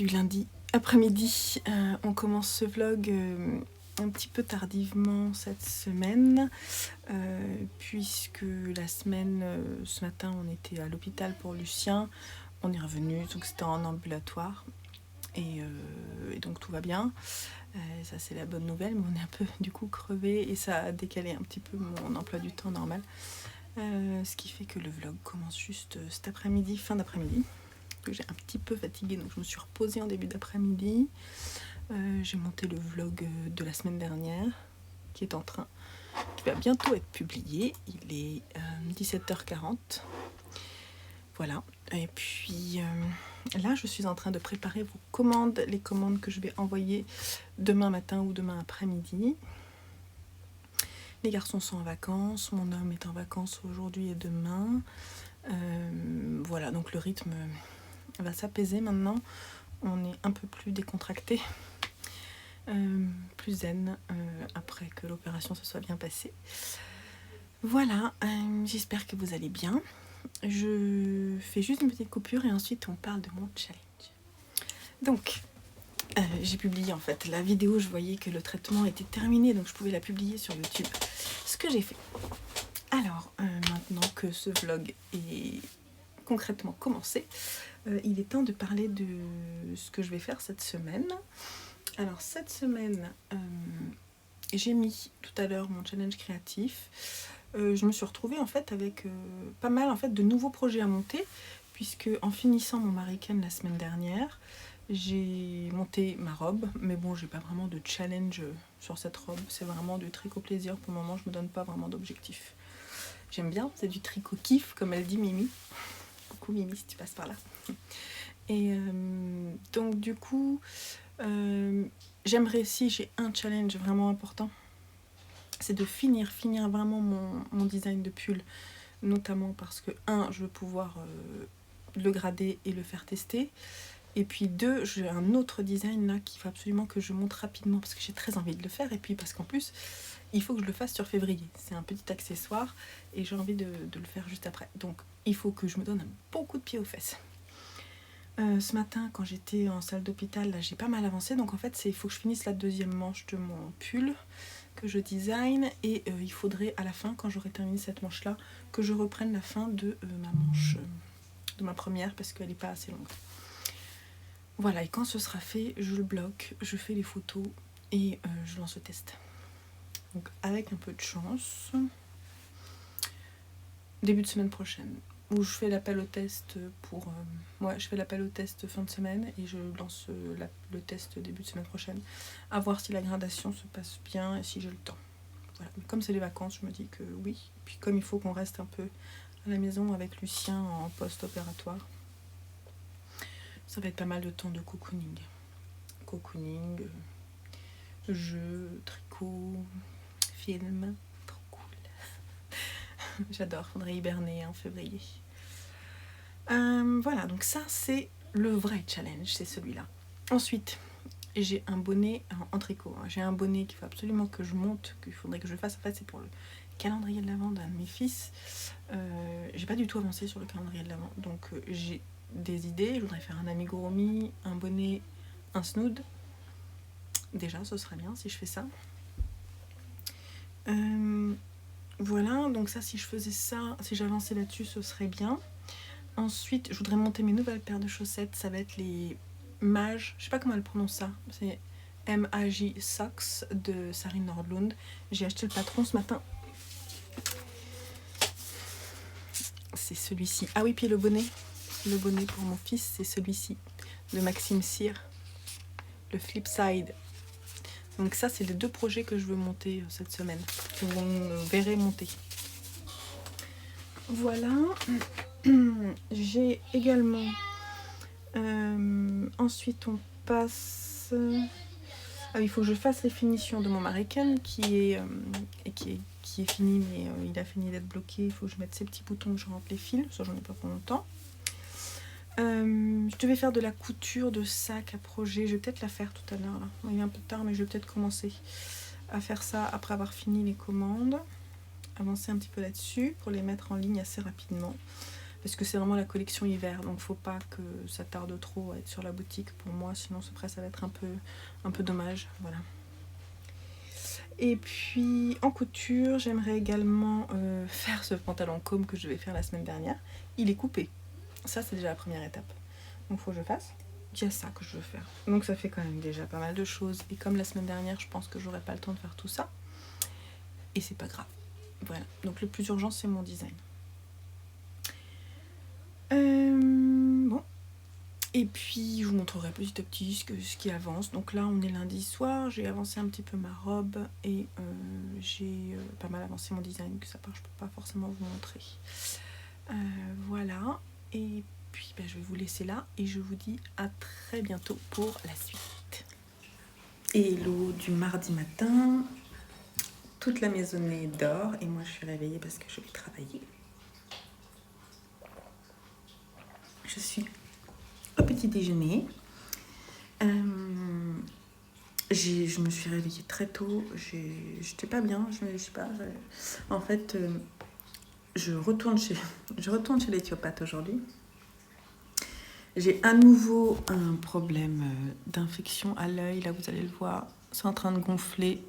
du lundi après-midi. On commence ce vlog un petit peu tardivement cette semaine, puisque la semaine, ce matin, on était à l'hôpital pour Lucien. On est revenu, donc c'était en ambulatoire. Et donc tout va bien. Ça c'est la bonne nouvelle, mais on est un peu du coup crevé et ça a décalé un petit peu mon emploi du temps normal. Ce qui fait que le vlog commence juste cet après-midi, fin d'après-midi. Que j'ai un petit peu fatiguée, donc je me suis reposée en début d'après-midi. J'ai monté le vlog de la semaine dernière qui va bientôt être publié. Il est 17h40. Voilà. Et puis là, je suis en train de préparer vos commandes, les commandes que je vais envoyer demain matin ou demain après-midi. Les garçons sont en vacances, mon homme est en vacances aujourd'hui et demain. Voilà, donc le rythme va s'apaiser maintenant. On est un peu plus décontracté, plus zen après que l'opération se soit bien passée. Voilà, j'espère que vous allez bien. Je fais juste une petite coupure et ensuite on parle de mon challenge. Donc, j'ai publié en fait la vidéo, je voyais que le traitement était terminé, donc je pouvais la publier sur YouTube. Ce que j'ai fait. Alors, maintenant que ce vlog est concrètement commencé, il est temps de parler de ce que je vais faire cette semaine. Alors cette semaine, j'ai mis tout à l'heure mon challenge créatif. Je me suis retrouvée en fait avec pas mal en fait de nouveaux projets à monter, puisque en finissant mon Mariken la semaine dernière, j'ai monté ma robe, mais bon, j'ai pas vraiment de challenge sur cette robe, c'est vraiment du tricot plaisir. Pour le moment, je me donne pas vraiment d'objectif. J'aime bien, c'est du tricot kiff, comme elle dit Mimi. Coucou Mimi, si tu passes par là. Et donc du coup, j'aimerais, si j'ai un challenge vraiment important, c'est de finir vraiment mon design de pull, notamment parce que je veux pouvoir le grader et le faire tester. Et puis 2, j'ai un autre design là qu'il faut absolument que je monte rapidement parce que j'ai très envie de le faire. Et puis parce qu'en plus, il faut que je le fasse sur février. C'est un petit accessoire et j'ai envie de le faire juste après. Donc il faut que je me donne un bon coup de pied aux fesses. Ce matin, quand j'étais en salle d'hôpital, là, j'ai pas mal avancé. Donc en fait, il faut que je finisse la deuxième manche de mon pull que je design. Et il faudrait à la fin, quand j'aurai terminé cette manche-là, que je reprenne la fin de ma manche, de ma première, parce qu'elle n'est pas assez longue. Voilà, et quand ce sera fait, je le bloque, je fais les photos et je lance le test. Donc avec un peu de chance, début de semaine prochaine, où je fais l'appel au test pour... je fais l'appel au test fin de semaine et je lance le test début de semaine prochaine, à voir si la gradation se passe bien et si j'ai le temps. Voilà. Mais comme c'est les vacances, je me dis que oui. Et puis comme il faut qu'on reste un peu à la maison avec Lucien en post-opératoire, ça va être pas mal de temps de cocooning. Cocooning, jeux, tricot, film, trop cool. J'adore, faudrait hiberner en février. Voilà, donc ça c'est le vrai challenge, c'est celui-là. Ensuite, j'ai un bonnet en tricot. J'ai un bonnet qu'il faut absolument que je monte, qu'il faudrait que je fasse. En fait, c'est pour le calendrier de l'Avent d'un de mes fils. J'ai pas du tout avancé sur le calendrier de l'Avent, donc j'ai des idées. Je voudrais faire un amigurumi, un bonnet, un snood. Déjà, ce serait bien si je fais ça. Voilà, donc ça, si je faisais ça, si j'avançais là-dessus, ce serait bien. Ensuite, je voudrais monter mes nouvelles paires de chaussettes. Ça va être les Maj, je sais pas comment elle prononce ça. C'est M-A-J Socks de Sarine Nordlund. J'ai acheté le patron ce matin. C'est celui-ci. Ah oui, puis le bonnet. Le bonnet pour mon fils, c'est celui-ci, de Maxime Cyr. Le Flipside. Donc ça, c'est les 2 projets que je veux monter cette semaine, que vous verrez monter. Voilà. J'ai également... ensuite, on passe... il faut que je fasse les finitions de mon Mariken qui est fini, mais il a fini d'être bloqué. Il faut que je mette ces petits boutons, que je rentre les fils. Ça, j'en ai pas pour longtemps. Je devais faire de la couture de sac à projet. Je vais peut-être la faire tout à l'heure. Là. Il est un peu tard, mais je vais peut-être commencer à faire ça après avoir fini les commandes. Avancer un petit peu là-dessus pour les mettre en ligne assez rapidement. parce que c'est vraiment la collection hiver, donc faut pas que ça tarde trop à être sur la boutique pour moi, sinon après ça va être un peu dommage, voilà. Et puis en couture, j'aimerais également faire ce pantalon com que je vais faire la semaine dernière. Il est coupé, ça c'est déjà la première étape, donc faut que je fasse. Il y a ça que je veux faire, donc ça fait quand même déjà pas mal de choses, et comme la semaine dernière je pense que j'aurai pas le temps de faire tout ça, et c'est pas grave. Voilà, donc le plus urgent c'est mon design. Bon, et puis je vous montrerai petit à petit ce qui avance. Donc là on est lundi soir, j'ai avancé un petit peu ma robe et j'ai pas mal avancé mon design, que ça part, je peux pas forcément vous montrer. Voilà, et puis je vais vous laisser là et je vous dis à très bientôt pour la suite. Hello du mardi matin, toute la maisonnée dort et moi je suis réveillée parce que je vais travailler. Je suis au petit déjeuner. Je me suis réveillée très tôt. J'étais pas bien. Je sais pas. En fait, je retourne chez l'éthiopathe aujourd'hui. J'ai à nouveau un problème d'infection à l'œil. Là, vous allez le voir, c'est en train de gonfler.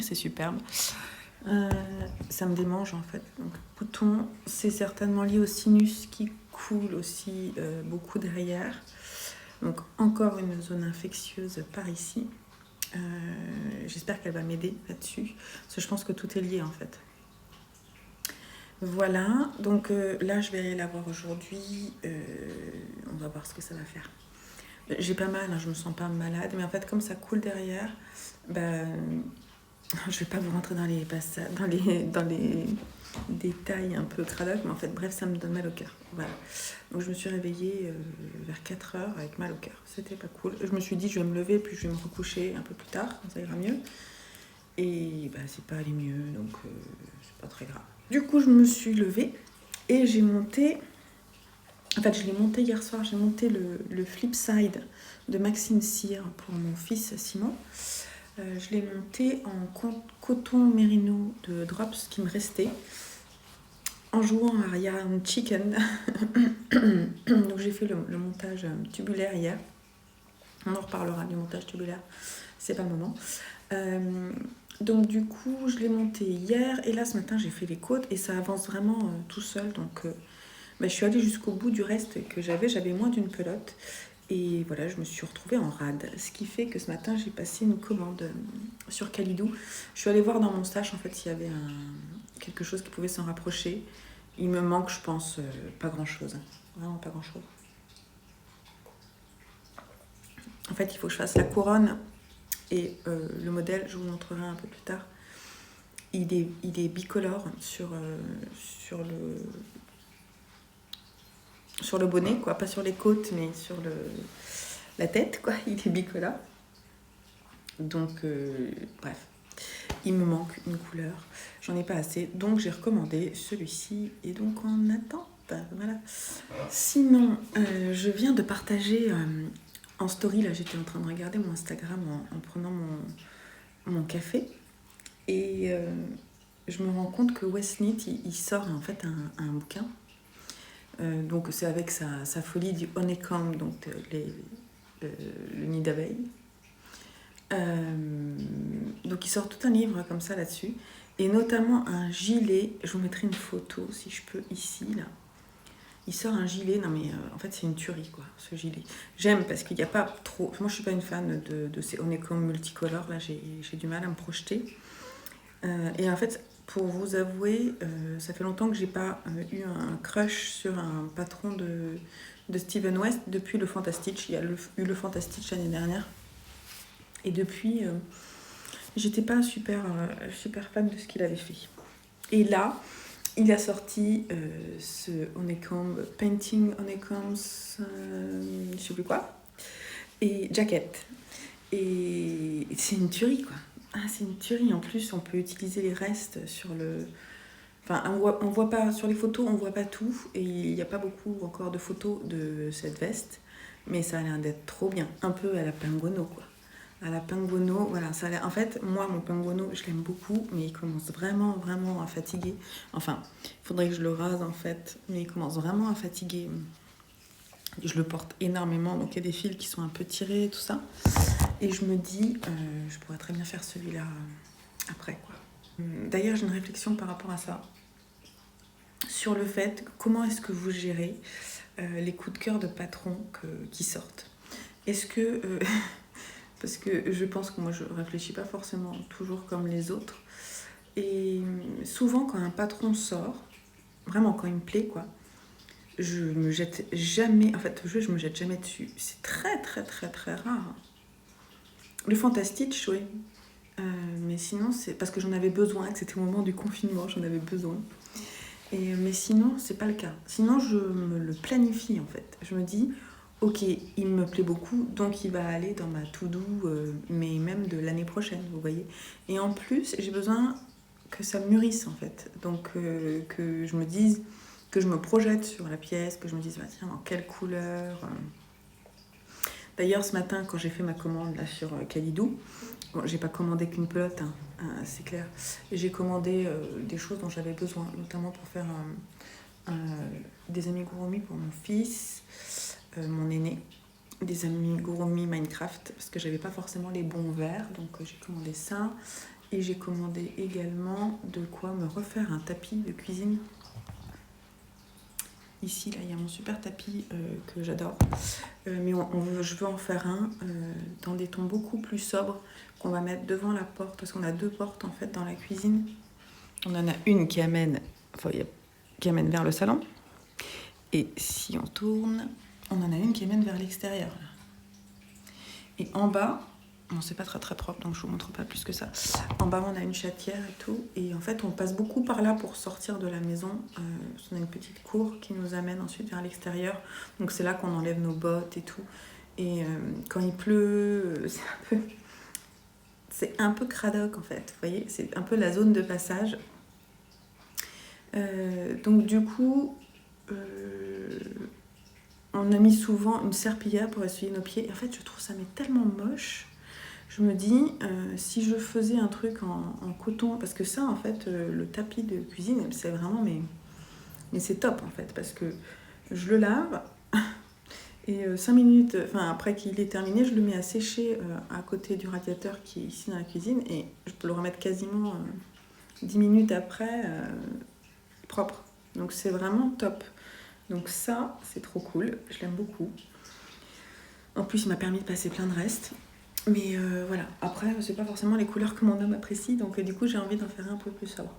C'est superbe. Ça me démange en fait. Donc, bouton, c'est certainement lié au sinus qui coule aussi beaucoup derrière. Donc encore une zone infectieuse par ici. J'espère qu'elle va m'aider là-dessus, parce que je pense que tout est lié en fait. Voilà, donc là je vais aller la voir aujourd'hui. On va voir ce que ça va faire. J'ai pas mal, hein, je me sens pas malade, mais en fait comme ça coule derrière, je vais pas vous rentrer dans les détails un peu cradaques, mais en fait bref ça me donne mal au cœur. Voilà. Donc je me suis réveillée vers 4h avec mal au cœur, c'était pas cool. Je me suis dit je vais me lever puis je vais me recoucher un peu plus tard, ça ira mieux. Et c'est pas allé mieux, donc c'est pas très grave. Du coup je me suis levée et j'ai monté, en fait je l'ai monté hier soir, j'ai monté le Flipside de Maxime Cyr pour mon fils Simon. Je l'ai monté en coton mérino de Drops qui me restait, en jouant à Ryan Chicken. Donc j'ai fait le montage tubulaire hier. On en reparlera du montage tubulaire, c'est pas le moment. Donc du coup je l'ai monté hier et là ce matin j'ai fait les côtes et ça avance vraiment tout seul. Donc je suis allée jusqu'au bout du reste que j'avais moins d'une pelote. Et voilà, je me suis retrouvée en rade. Ce qui fait que ce matin, j'ai passé une commande sur Kalidou. Je suis allée voir dans mon stash, en fait, s'il y avait quelque chose qui pouvait s'en rapprocher. Il me manque, je pense, pas grand-chose. Vraiment pas grand-chose. En fait, il faut que je fasse la couronne. Et le modèle, je vous montrerai un peu plus tard. Il est bicolore sur le bonnet, quoi, pas sur les côtes, mais sur la tête, quoi. Il est bicolore. Donc, bref, il me manque une couleur. J'en ai pas assez, donc j'ai recommandé celui-ci. Et donc, en attente, voilà. Sinon, je viens de partager en story, là, j'étais en train de regarder mon Instagram en prenant mon café. Et je me rends compte que Westnit, il sort en fait un bouquin. Donc c'est avec sa folie du honeycomb, donc le nid d'abeille. Donc il sort tout un livre comme ça là-dessus, et notamment un gilet. Je vous mettrai une photo si je peux ici là. Il sort un gilet, non mais en fait c'est une tuerie quoi, ce gilet. J'aime parce qu'il n'y a pas trop. Moi je suis pas une fan de ces honeycomb multicolores là, j'ai du mal à me projeter. Et en fait, pour vous avouer, ça fait longtemps que j'ai pas eu un crush sur un patron de Steven West depuis le Fantastic. Il y a eu le Fantastic l'année dernière. Et depuis, j'étais pas super fan de ce qu'il avait fait. Et là, il a sorti ce honeycomb, Painting Honeycombs, je sais plus quoi, et Jacket. Et c'est une tuerie quoi. C'est une tuerie. En plus, on peut utiliser les restes sur le... Enfin, on voit pas... Sur les photos, on voit pas tout. Et il n'y a pas beaucoup encore de photos de cette veste. Mais ça a l'air d'être trop bien. Un peu à la Pinguono, quoi. à la Pinguono. Voilà, ça a l'air... En fait, moi, mon Pinguono, je l'aime beaucoup, mais il commence vraiment, vraiment à fatiguer. Enfin, il faudrait que je le rase, en fait, mais il commence vraiment à fatiguer. Je le porte énormément, donc il y a des fils qui sont un peu tirés, tout ça. Et je me dis, je pourrais très bien faire celui-là après, quoi. D'ailleurs, j'ai une réflexion par rapport à ça. Sur le fait, comment est-ce que vous gérez les coups de cœur de patron qui sortent. Est-ce que... parce que je pense que moi, je réfléchis pas forcément toujours comme les autres. Et souvent, quand un patron sort, vraiment quand il me plaît, quoi, je me jette jamais... En fait, je me jette jamais dessus. C'est très, très, très, très rare. Le Fantastique, oui. Mais sinon, c'est parce que j'en avais besoin, que c'était au moment du confinement, j'en avais besoin. Mais sinon, c'est pas le cas. Sinon, je me le planifie, en fait. Je me dis, ok, il me plaît beaucoup, donc il va aller dans ma to-do, mais même de l'année prochaine, vous voyez. Et en plus, j'ai besoin que ça mûrisse, en fait. Donc, que je me dise, que je me projette sur la pièce, que je me dise, bah, tiens, dans quelle couleur D'ailleurs, ce matin, quand j'ai fait ma commande là, sur Kalidou, bon, j'ai pas commandé qu'une pelote, c'est clair. J'ai commandé des choses dont j'avais besoin, notamment pour faire des amigurumi pour mon fils, mon aîné, des amigurumi Minecraft, parce que j'avais pas forcément les bons verres, donc j'ai commandé ça. Et j'ai commandé également de quoi me refaire un tapis de cuisine. Ici, là, il y a mon super tapis que j'adore. Mais je veux en faire un dans des tons beaucoup plus sobres qu'on va mettre devant la porte, parce qu'on a 2 portes en fait dans la cuisine. On en a une qui amène vers le salon. Et si on tourne, on en a une qui amène vers l'extérieur. Et en bas, bon, c'est pas très très propre, donc je vous montre pas plus que ça. En bas, on a une chatière et tout. Et en fait, on passe beaucoup par là pour sortir de la maison. On a une petite cour qui nous amène ensuite vers l'extérieur. Donc c'est là qu'on enlève nos bottes et tout. Et quand il pleut, c'est un peu cradoc en fait. Vous voyez, c'est un peu la zone de passage. Donc du coup, on a mis souvent une serpillière pour essuyer nos pieds. Et en fait, je trouve ça mais tellement moche. Je me dis, si je faisais un truc en coton, parce que ça, en fait, le tapis de cuisine, c'est vraiment, mais c'est top, en fait, parce que je le lave, et 5 minutes, après qu'il est terminé, je le mets à sécher à côté du radiateur qui est ici dans la cuisine, et je peux le remettre quasiment 10 minutes après, propre. Donc c'est vraiment top. Donc ça, c'est trop cool, je l'aime beaucoup. En plus, il m'a permis de passer plein de restes. Mais voilà, après, c'est pas forcément les couleurs que mon homme apprécie, donc du coup, j'ai envie d'en faire un peu plus sobre.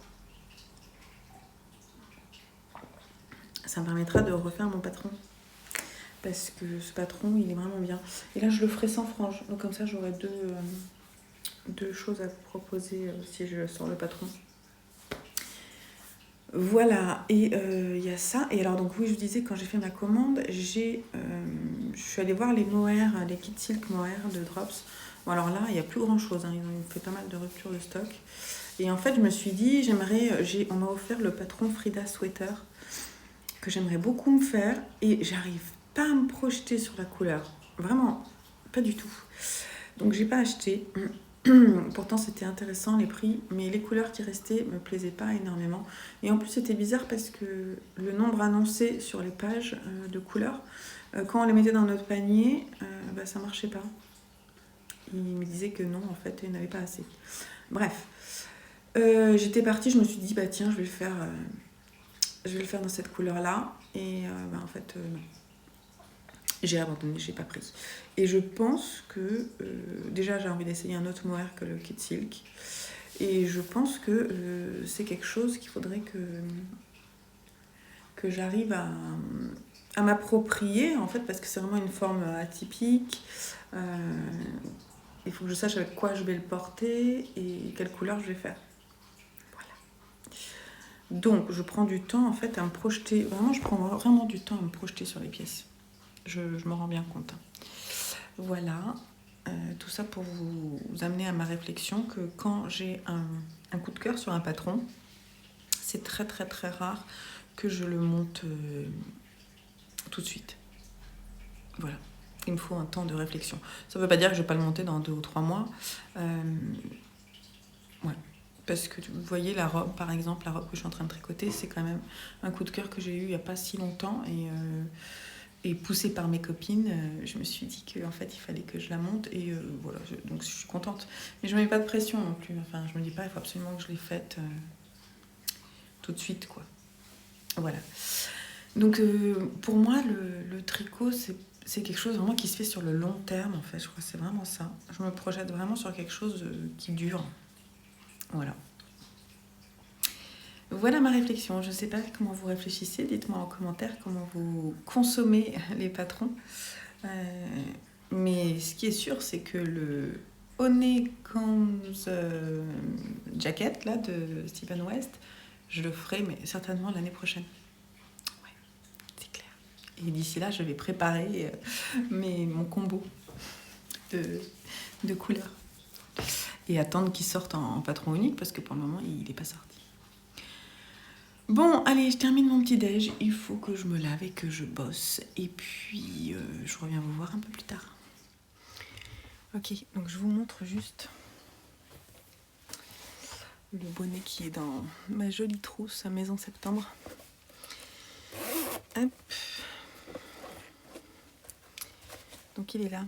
Ça me permettra de refaire mon patron. Parce que ce patron, il est vraiment bien. Et là, je le ferai sans frange. Donc comme ça, j'aurai deux choses à vous proposer si je sors le patron. Voilà, et il y a ça. Et alors, donc oui, je vous disais, quand j'ai fait ma commande, je suis allée voir les mohair, les kits silk mohair de Drops. Bon, alors là, il n'y a plus grand chose, ils ont fait pas mal de ruptures de stock. Et en fait, je me suis dit, on m'a offert le patron Frida Sweater, que j'aimerais beaucoup me faire, et j'arrive pas à me projeter sur la couleur. Vraiment, pas du tout. Donc, j'ai pas acheté. Pourtant, c'était intéressant les prix, mais les couleurs qui restaient me plaisaient pas énormément. Et en plus, c'était bizarre parce que le nombre annoncé sur les pages de couleurs, quand on les mettait dans notre panier, ça marchait pas. Il me disait que non, en fait, il n'y en avait pas assez. Bref, j'étais partie, je me suis dit, bah tiens, je vais le faire dans cette couleur-là. Et en fait, non. J'ai abandonné, j'ai pas pris. Et je pense que déjà j'ai envie d'essayer un autre mohair que le kit silk. Et je pense que c'est quelque chose qu'il faudrait que j'arrive à m'approprier en fait, parce que c'est vraiment une forme atypique. Il faut que je sache avec quoi je vais le porter et quelle couleur je vais faire. Voilà. Donc je prends du temps en fait à me projeter. Vraiment, je prends vraiment du temps à me projeter sur les pièces. Je me rends bien compte. Voilà, tout ça pour vous amener à ma réflexion que quand j'ai un coup de cœur sur un patron, c'est très très très rare que je le monte tout de suite. Voilà. Il me faut un temps de réflexion. Ça ne veut pas dire que je ne vais pas le monter dans 2 ou 3 mois. Ouais. Parce que vous voyez, la robe, par exemple, la robe que je suis en train de tricoter, c'est quand même un coup de cœur que j'ai eu il n'y a pas si longtemps. Et poussée par mes copines, je me suis dit qu'en fait, il fallait que je la monte. Et voilà, donc je suis contente. Mais je ne mets pas de pression non plus. Enfin, je me dis pas, il faut absolument que je l'ai faite tout de suite, quoi. Voilà. Donc, pour moi, le tricot, c'est quelque chose vraiment qui se fait sur le long terme, en fait. Je crois que c'est vraiment ça. Je me projette vraiment sur quelque chose qui dure. Voilà. Voilà ma réflexion. Je ne sais pas comment vous réfléchissez. Dites-moi en commentaire comment vous consommez les patrons. Mais ce qui est sûr, c'est que le Honeycombs Jacket là, de Stephen West, je le ferai mais certainement l'année prochaine. Ouais, c'est clair. Et d'ici là, je vais préparer mon combo de couleurs. Et attendre qu'il sorte en patron unique parce que pour le moment, il n'est pas sorti. Bon, allez, je termine mon petit déj. Il faut que je me lave et que je bosse. Et puis, je reviens vous voir un peu plus tard. Ok, donc je vous montre juste le bonnet qui est dans ma jolie trousse à Maison Septembre. Hop. Donc il est là.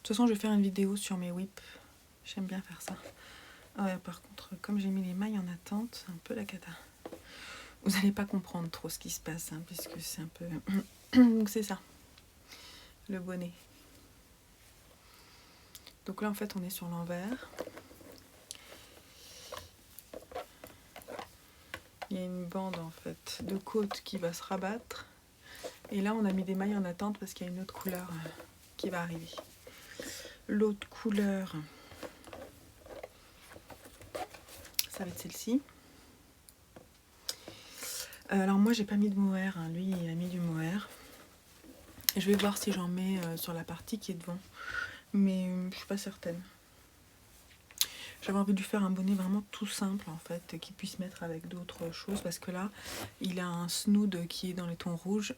De toute façon, je vais faire une vidéo sur mes whips. J'aime bien faire ça. Ah ouais, par contre, comme j'ai mis les mailles en attente, c'est un peu la cata. Vous n'allez pas comprendre trop ce qui se passe, hein, puisque c'est un peu... Donc c'est ça, le bonnet. Donc là, en fait, on est sur l'envers. Il y a une bande, en fait, de côte qui va se rabattre. Et là, on a mis des mailles en attente parce qu'il y a une autre couleur qui va arriver. L'autre couleur, ça va être celle-ci. Alors moi, j'ai pas mis de mohair. Hein. Lui, il a mis du mohair. Je vais voir si j'en mets sur la partie qui est devant. Mais je suis pas certaine. J'avais envie de lui faire un bonnet vraiment tout simple en fait, qu'il puisse mettre avec d'autres choses parce que là, il a un snood qui est dans les tons rouges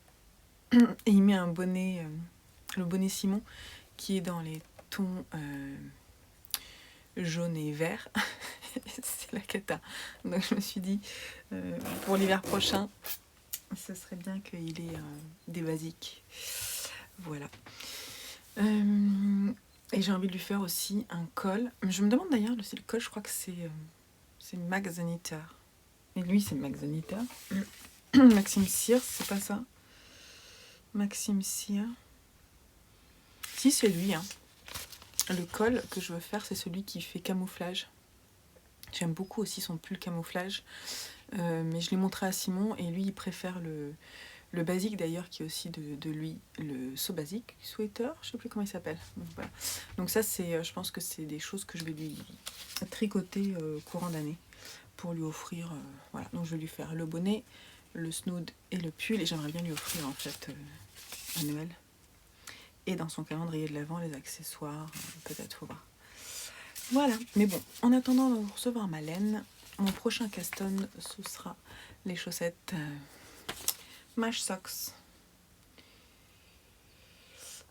et il met un bonnet, le bonnet Simon, qui est dans les tons jaune et vert. C'est la cata. Donc je me suis dit, pour l'hiver prochain, ce serait bien qu'il ait des basiques. Voilà. Et j'ai envie de lui faire aussi un col. Je me demande d'ailleurs, le col, je crois que c'est Max the Knitter. Et lui, c'est Max the Knitter. Maxime Cyr, c'est pas ça? Maxime Cyr. Si, c'est lui. Hein. Le col que je veux faire, c'est celui qui fait camouflage. J'aime beaucoup aussi son pull camouflage. Mais je l'ai montré à Simon et lui, il préfère le basique d'ailleurs, qui est aussi de lui, le So Basic Sweater, je sais plus comment il s'appelle. Donc, voilà. Donc ça, je pense que c'est des choses que je vais lui tricoter courant d'année pour lui offrir. Voilà. Donc je vais lui faire le bonnet, le snood et le pull et j'aimerais bien lui offrir en fait à Noël. Et dans son calendrier de l'Avent, les accessoires, peut-être, faut voir. Voilà. Mais bon, en attendant de recevoir ma laine, mon prochain custom, ce sera les chaussettes Mage Socks.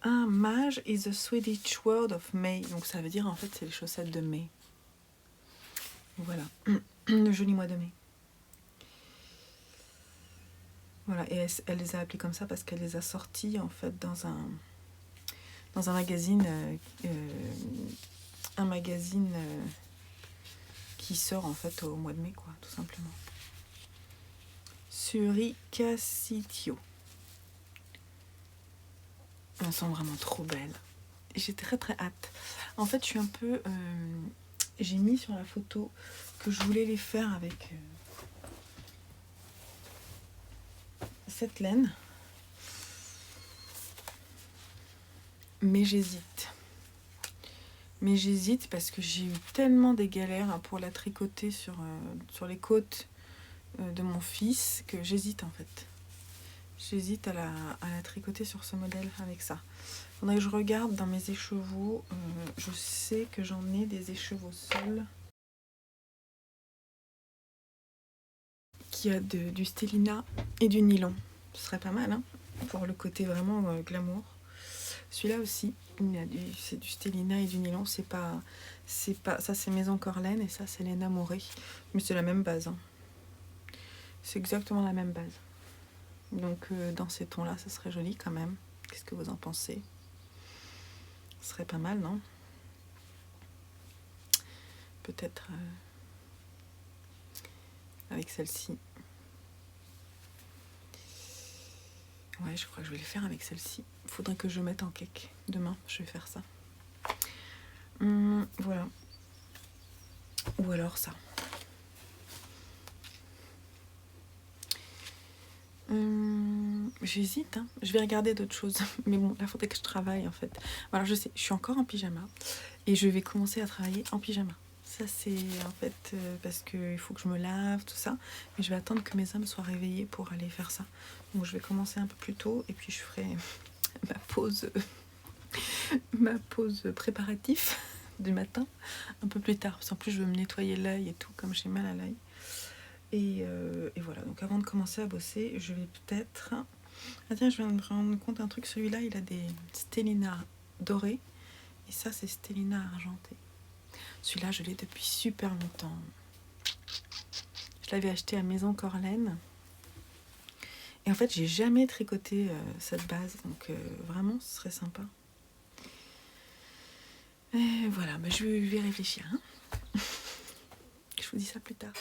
Ah, Mage is the Swedish word of May. Donc ça veut dire en fait c'est les chaussettes de mai. Voilà, le joli mois de mai. Voilà, et elle les a appelées comme ça parce qu'elle les a sorties en fait dans un magazine, qui sort en fait au mois de mai, quoi, tout simplement. Suricacitio. Elles sont vraiment trop belles. J'ai très très hâte. En fait, je suis un peu... j'ai mis sur la photo que je voulais les faire avec cette laine. Mais j'hésite. Parce que j'ai eu tellement des galères pour la tricoter sur les côtes de mon fils que j'hésite en fait. J'hésite à la tricoter sur ce modèle avec ça. Faudrait que je regarde dans mes écheveaux. Je sais que j'en ai des écheveaux sols qui a du stélina et du nylon. Ce serait pas mal, hein. pour le côté vraiment glamour. Celui-là aussi, c'est du Stélina et du nylon. C'est pas, ça c'est Maison Corlaine et ça c'est Léna Moré. Mais c'est la même base. Hein. C'est exactement la même base. Donc dans ces tons-là, ça serait joli quand même. Qu'est-ce que vous en pensez? Ce serait pas mal, non? Peut-être avec celle-ci. Ouais, je crois que je vais les faire avec celle-ci. Il faudrait que je mette en cake. Demain, je vais faire ça. Voilà. Ou alors ça. J'hésite, hein. Je vais regarder d'autres choses. Mais bon, là, il faudrait que je travaille, en fait. Alors, je sais, je suis encore en pyjama. Et je vais commencer à travailler en pyjama. Ça, c'est en fait parce qu'il faut que je me lave, tout ça. Mais je vais attendre que mes hommes soient réveillés pour aller faire ça. Donc, je vais commencer un peu plus tôt. Et puis, je ferai ma pause préparatif du matin un peu plus tard. Parce qu'en plus, je veux me nettoyer l'œil et tout, comme j'ai mal à l'œil. Et voilà, donc avant de commencer à bosser, je vais peut-être... Ah tiens, je viens de me rendre compte un truc, celui-là, il a des Stélina dorés. Et ça, c'est Stélina argenté. Celui-là, je l'ai depuis super longtemps. Je l'avais acheté à Maison Corlaine. Et en fait, j'ai jamais tricoté cette base, donc vraiment, ce serait sympa. Et voilà, bah, je vais réfléchir. Hein. Je vous dis ça plus tard.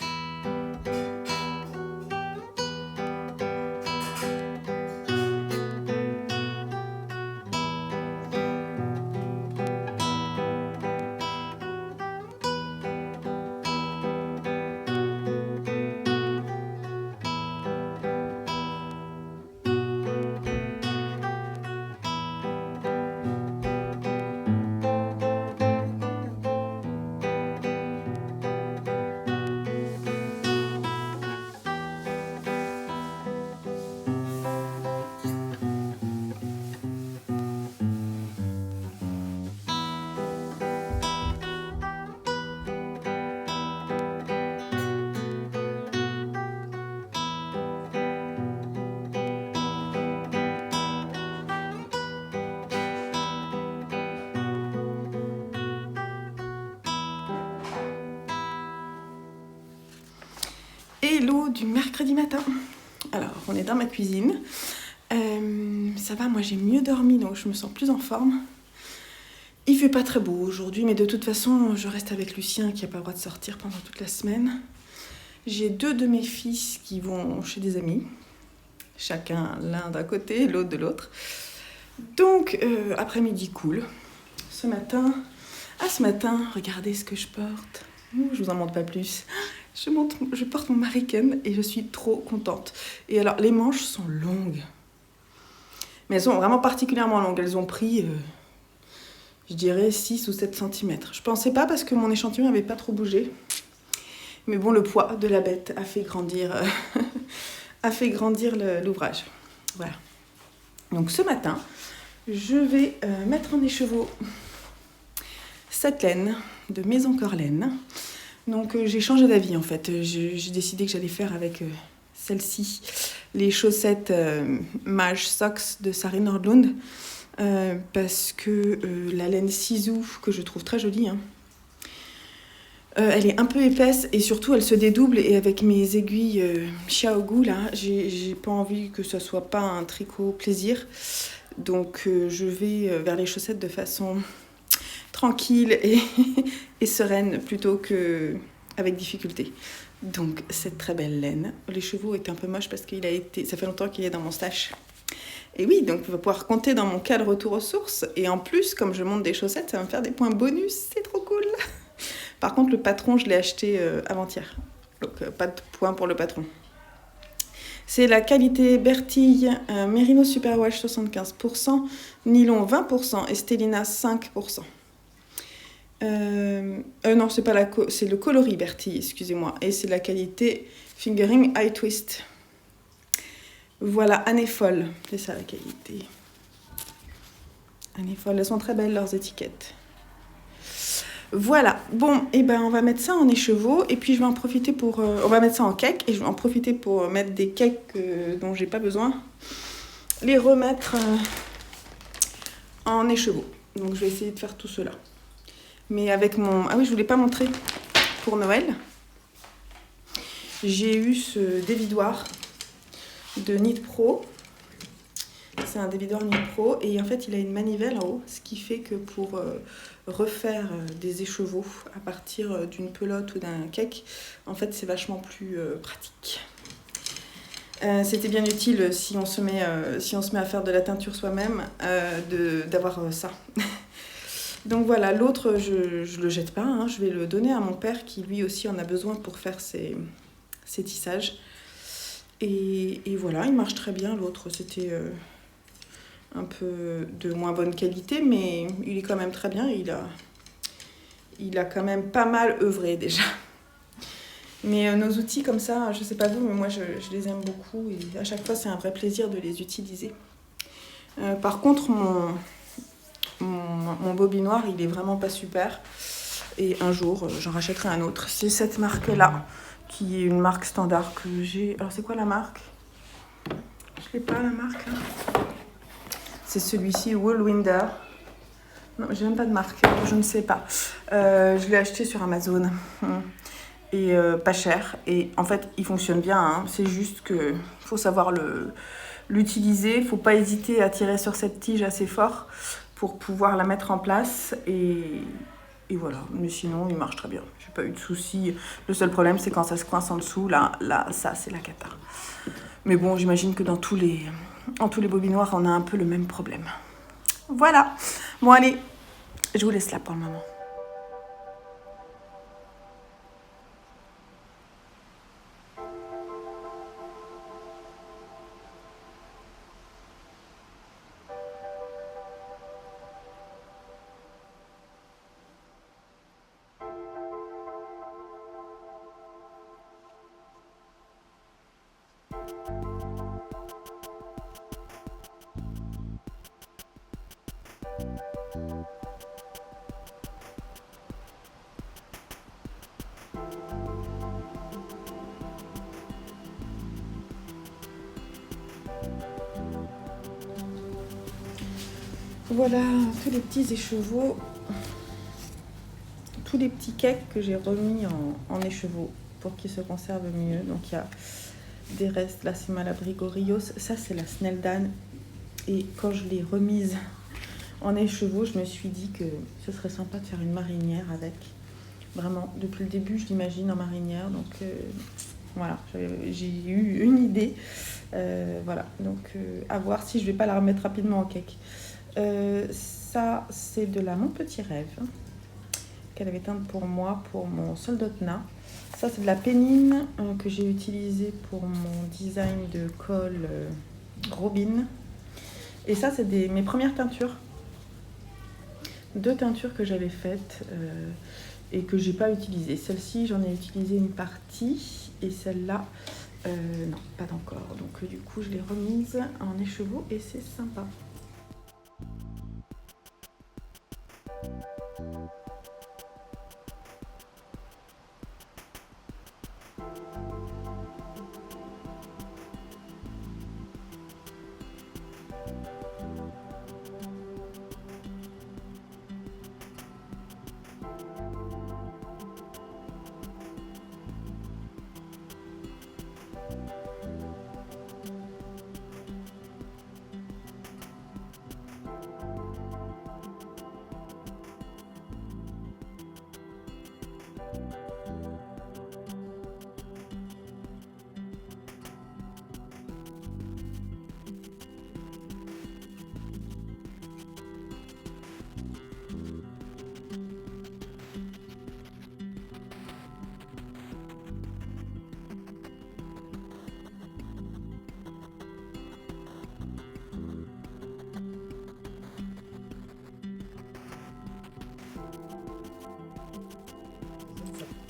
Hello du mercredi matin. Alors, on est dans ma cuisine. Ça va, moi j'ai mieux dormi, donc je me sens plus en forme. Il fait pas très beau aujourd'hui, mais de toute façon, je reste avec Lucien qui n'a pas le droit de sortir pendant toute la semaine. J'ai 2 de mes fils qui vont chez des amis. Chacun l'un d'un côté, l'autre de l'autre. Donc, après-midi cool. Ce matin, regardez ce que je porte. Je vous en montre pas plus. Je porte mon Mariken et je suis trop contente. Et alors, les manches sont longues. Mais elles sont vraiment particulièrement longues. Elles ont pris, je dirais, 6 ou 7 cm. Je pensais pas parce que mon échantillon n'avait pas trop bougé. Mais bon, le poids de la bête a fait grandir, l'ouvrage. Voilà. Donc ce matin, je vais mettre en écheveau cette laine de Maison Corlaine. Donc j'ai changé d'avis en fait. J'ai décidé que j'allais faire avec celle-ci les chaussettes Mage Socks de Sari Nordlund parce que la laine Sisu, que je trouve très jolie, hein, elle est un peu épaisse et surtout elle se dédouble, et avec mes aiguilles Xiaogu là, j'ai pas envie que ce soit pas un tricot plaisir. Donc je vais vers les chaussettes de façon tranquille et sereine plutôt que avec difficulté. Donc cette très belle laine. Les chevaux étaient un peu moches parce ça fait longtemps qu'il est dans mon stash. Et oui, donc on va pouvoir compter dans mon cas de retour aux sources. Et en plus, comme je monte des chaussettes, ça va me faire des points bonus. C'est trop cool. Par contre, le patron, je l'ai acheté avant-hier. Donc pas de points pour le patron. C'est la qualité Bertille Merino Superwash 75%, nylon 20% et Stélina 5%. Non, c'est le coloris Bertille, excusez-moi. Et c'est la qualité Fingering High Twist. Voilà, Année Folle. C'est ça la qualité. Année Folle, elles sont très belles leurs étiquettes. Voilà, bon, et ben on va mettre ça en écheveau et puis je vais en profiter on va mettre ça en cake et je vais en profiter pour mettre des cakes dont j'ai pas besoin. les remettre en écheveau. Donc je vais essayer de faire tout cela. Mais avec mon... Ah oui, je voulais pas montrer pour Noël. J'ai eu ce dévidoir de Knit Pro. C'est un dévidoir Knit Pro et en fait il a une manivelle en haut, ce qui fait que pour refaire des écheveaux à partir d'une pelote ou d'un cake, en fait c'est vachement plus pratique. C'était bien utile si on se met à faire de la teinture soi-même d'avoir ça. Donc voilà, l'autre je le jette pas, hein, je vais le donner à mon père qui lui aussi en a besoin pour faire ses tissages. Et voilà, il marche très bien. L'autre c'était un peu de moins bonne qualité, mais il est quand même très bien. Il a quand même pas mal œuvré déjà. Mais nos outils comme ça, je sais pas vous, mais moi je les aime beaucoup et à chaque fois c'est un vrai plaisir de les utiliser. Par contre, mon bobinoir, il est vraiment pas super. Et un jour, j'en rachèterai un autre. C'est cette marque-là, qui est une marque standard que j'ai. Alors c'est quoi la marque ? Je l'ai pas la marque là. C'est celui-ci, Woolwinder. Non, j'ai même pas de marque, je ne sais pas. Je l'ai acheté sur Amazon. Et pas cher. Et en fait, il fonctionne bien. Hein. C'est juste que faut savoir l'utiliser. Faut pas hésiter à tirer sur cette tige assez fort pour pouvoir la mettre en place. Et voilà. Mais sinon, il marche très bien. J'ai pas eu de soucis. Le seul problème, c'est quand ça se coince en dessous. Là, ça, c'est la cata. Mais bon, j'imagine que dans tous les bobinoirs, on a un peu le même problème. Voilà. Bon, allez. Je vous laisse là pour le moment. Voilà tous les petits écheveaux, tous les petits cakes que j'ai remis en écheveau pour qu'ils se conservent mieux. Donc il y a des restes, là c'est Malabrigo-Rios, ça c'est la Snelldane. Et quand je l'ai remise en écheveau, je me suis dit que ce serait sympa de faire une marinière avec. Vraiment, depuis le début, je l'imagine en marinière. Donc voilà, j'ai eu une idée. Voilà, donc à voir si je vais pas la remettre rapidement en cake. Ça, c'est de la Mon Petit Rêve qu'elle avait teinte pour moi, pour mon soldotna. Ça, c'est de la Pénine que j'ai utilisée pour mon design de col Robin. Et ça, c'est mes premières teintures. 2 teintures que j'avais faites et que j'ai pas utilisées. Celle-ci, j'en ai utilisé une partie et celle-là, non, pas encore. Donc du coup, je l'ai remise en écheveau et c'est sympa.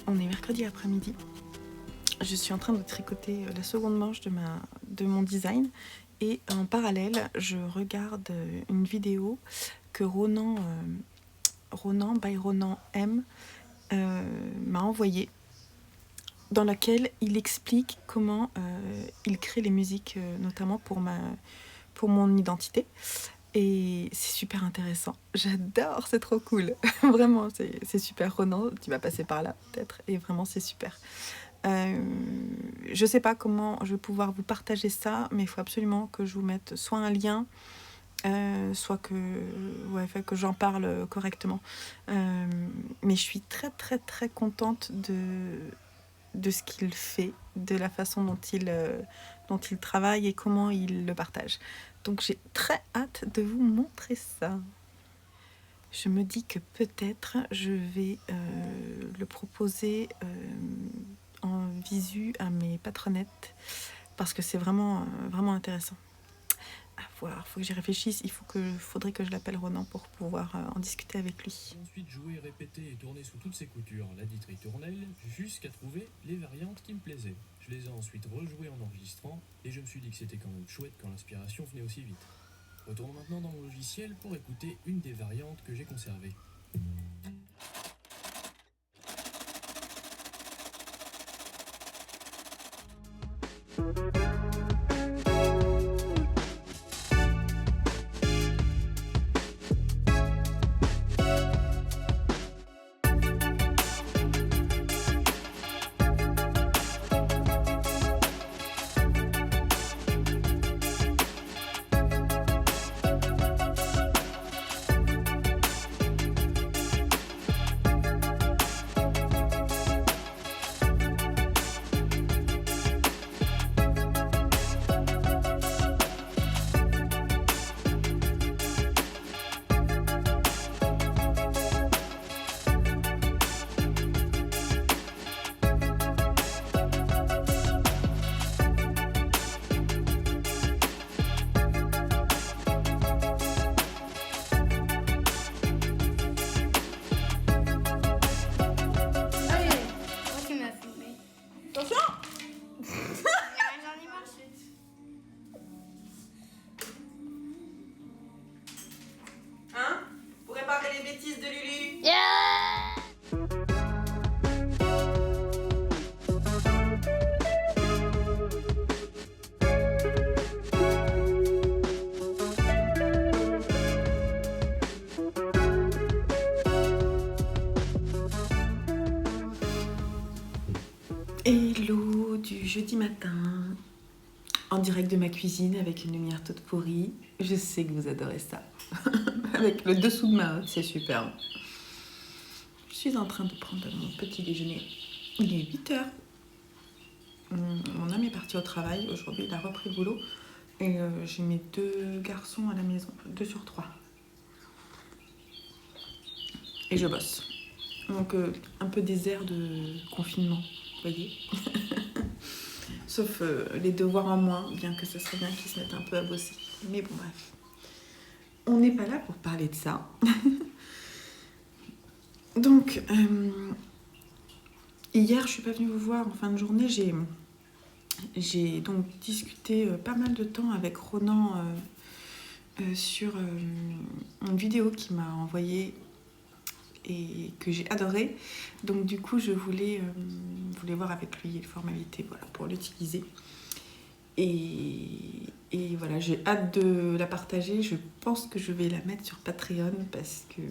On est mercredi après-midi. Je suis en train de tricoter la seconde manche de mon design et en parallèle, je regarde une vidéo que Ronan by Ronan M m'a envoyée, dans laquelle il explique comment il crée les musiques, notamment pour mon identité. Et c'est super intéressant. J'adore, c'est trop cool. Vraiment, c'est super. Ronan, tu vas passer par là peut-être. Et vraiment, c'est super. Je sais pas comment je vais pouvoir vous partager ça, mais il faut absolument que je vous mette soit un lien, soit que j'en parle correctement. Mais je suis très très très contente de ce qu'il fait, de la façon dont il travaille et comment il le partage. Donc j'ai très hâte de vous montrer ça. Je me dis que peut-être je vais le proposer en visu à mes patronettes parce que c'est vraiment, vraiment intéressant. À voir, faut que j'y réfléchisse. Faudrait que je l'appelle Ronan pour pouvoir en discuter avec lui. Ensuite jouer, répéter et tourner sous toutes ses coutures la dite ritournelle jusqu'à trouver les variantes qui me plaisaient. Je les ai ensuite rejouées en enregistrant et je me suis dit que c'était quand même chouette quand l'inspiration venait aussi vite. Retournons maintenant dans le logiciel pour écouter une des variantes que j'ai conservées. Pour réparer les bêtises de Lulu. Hello du jeudi matin, en direct de ma cuisine avec une lumière toute pourrie. Je sais que vous adorez ça. Avec le dessous de ma hotte, c'est superbe. Je suis en train de prendre mon petit déjeuner. Il est 8h. Mon homme est parti au travail. Aujourd'hui, il a repris le boulot. Et j'ai mes 2 garçons à la maison, 2 sur 3. Et je bosse. Donc, un peu désert de confinement, vous voyez. Sauf les devoirs en moins, bien que ce serait bien qu'ils se mettent un peu à bosser. Mais bon, bref. On n'est pas là pour parler de ça. Donc, hier, je suis pas venue vous voir en fin de journée. J'ai donc discuté pas mal de temps avec Ronan sur une vidéo qu'il m'a envoyée et que j'ai adorée. Donc du coup, je voulais voir avec lui les formalités, voilà, pour l'utiliser. Et voilà, j'ai hâte de la partager. Je pense que je vais la mettre sur Patreon parce que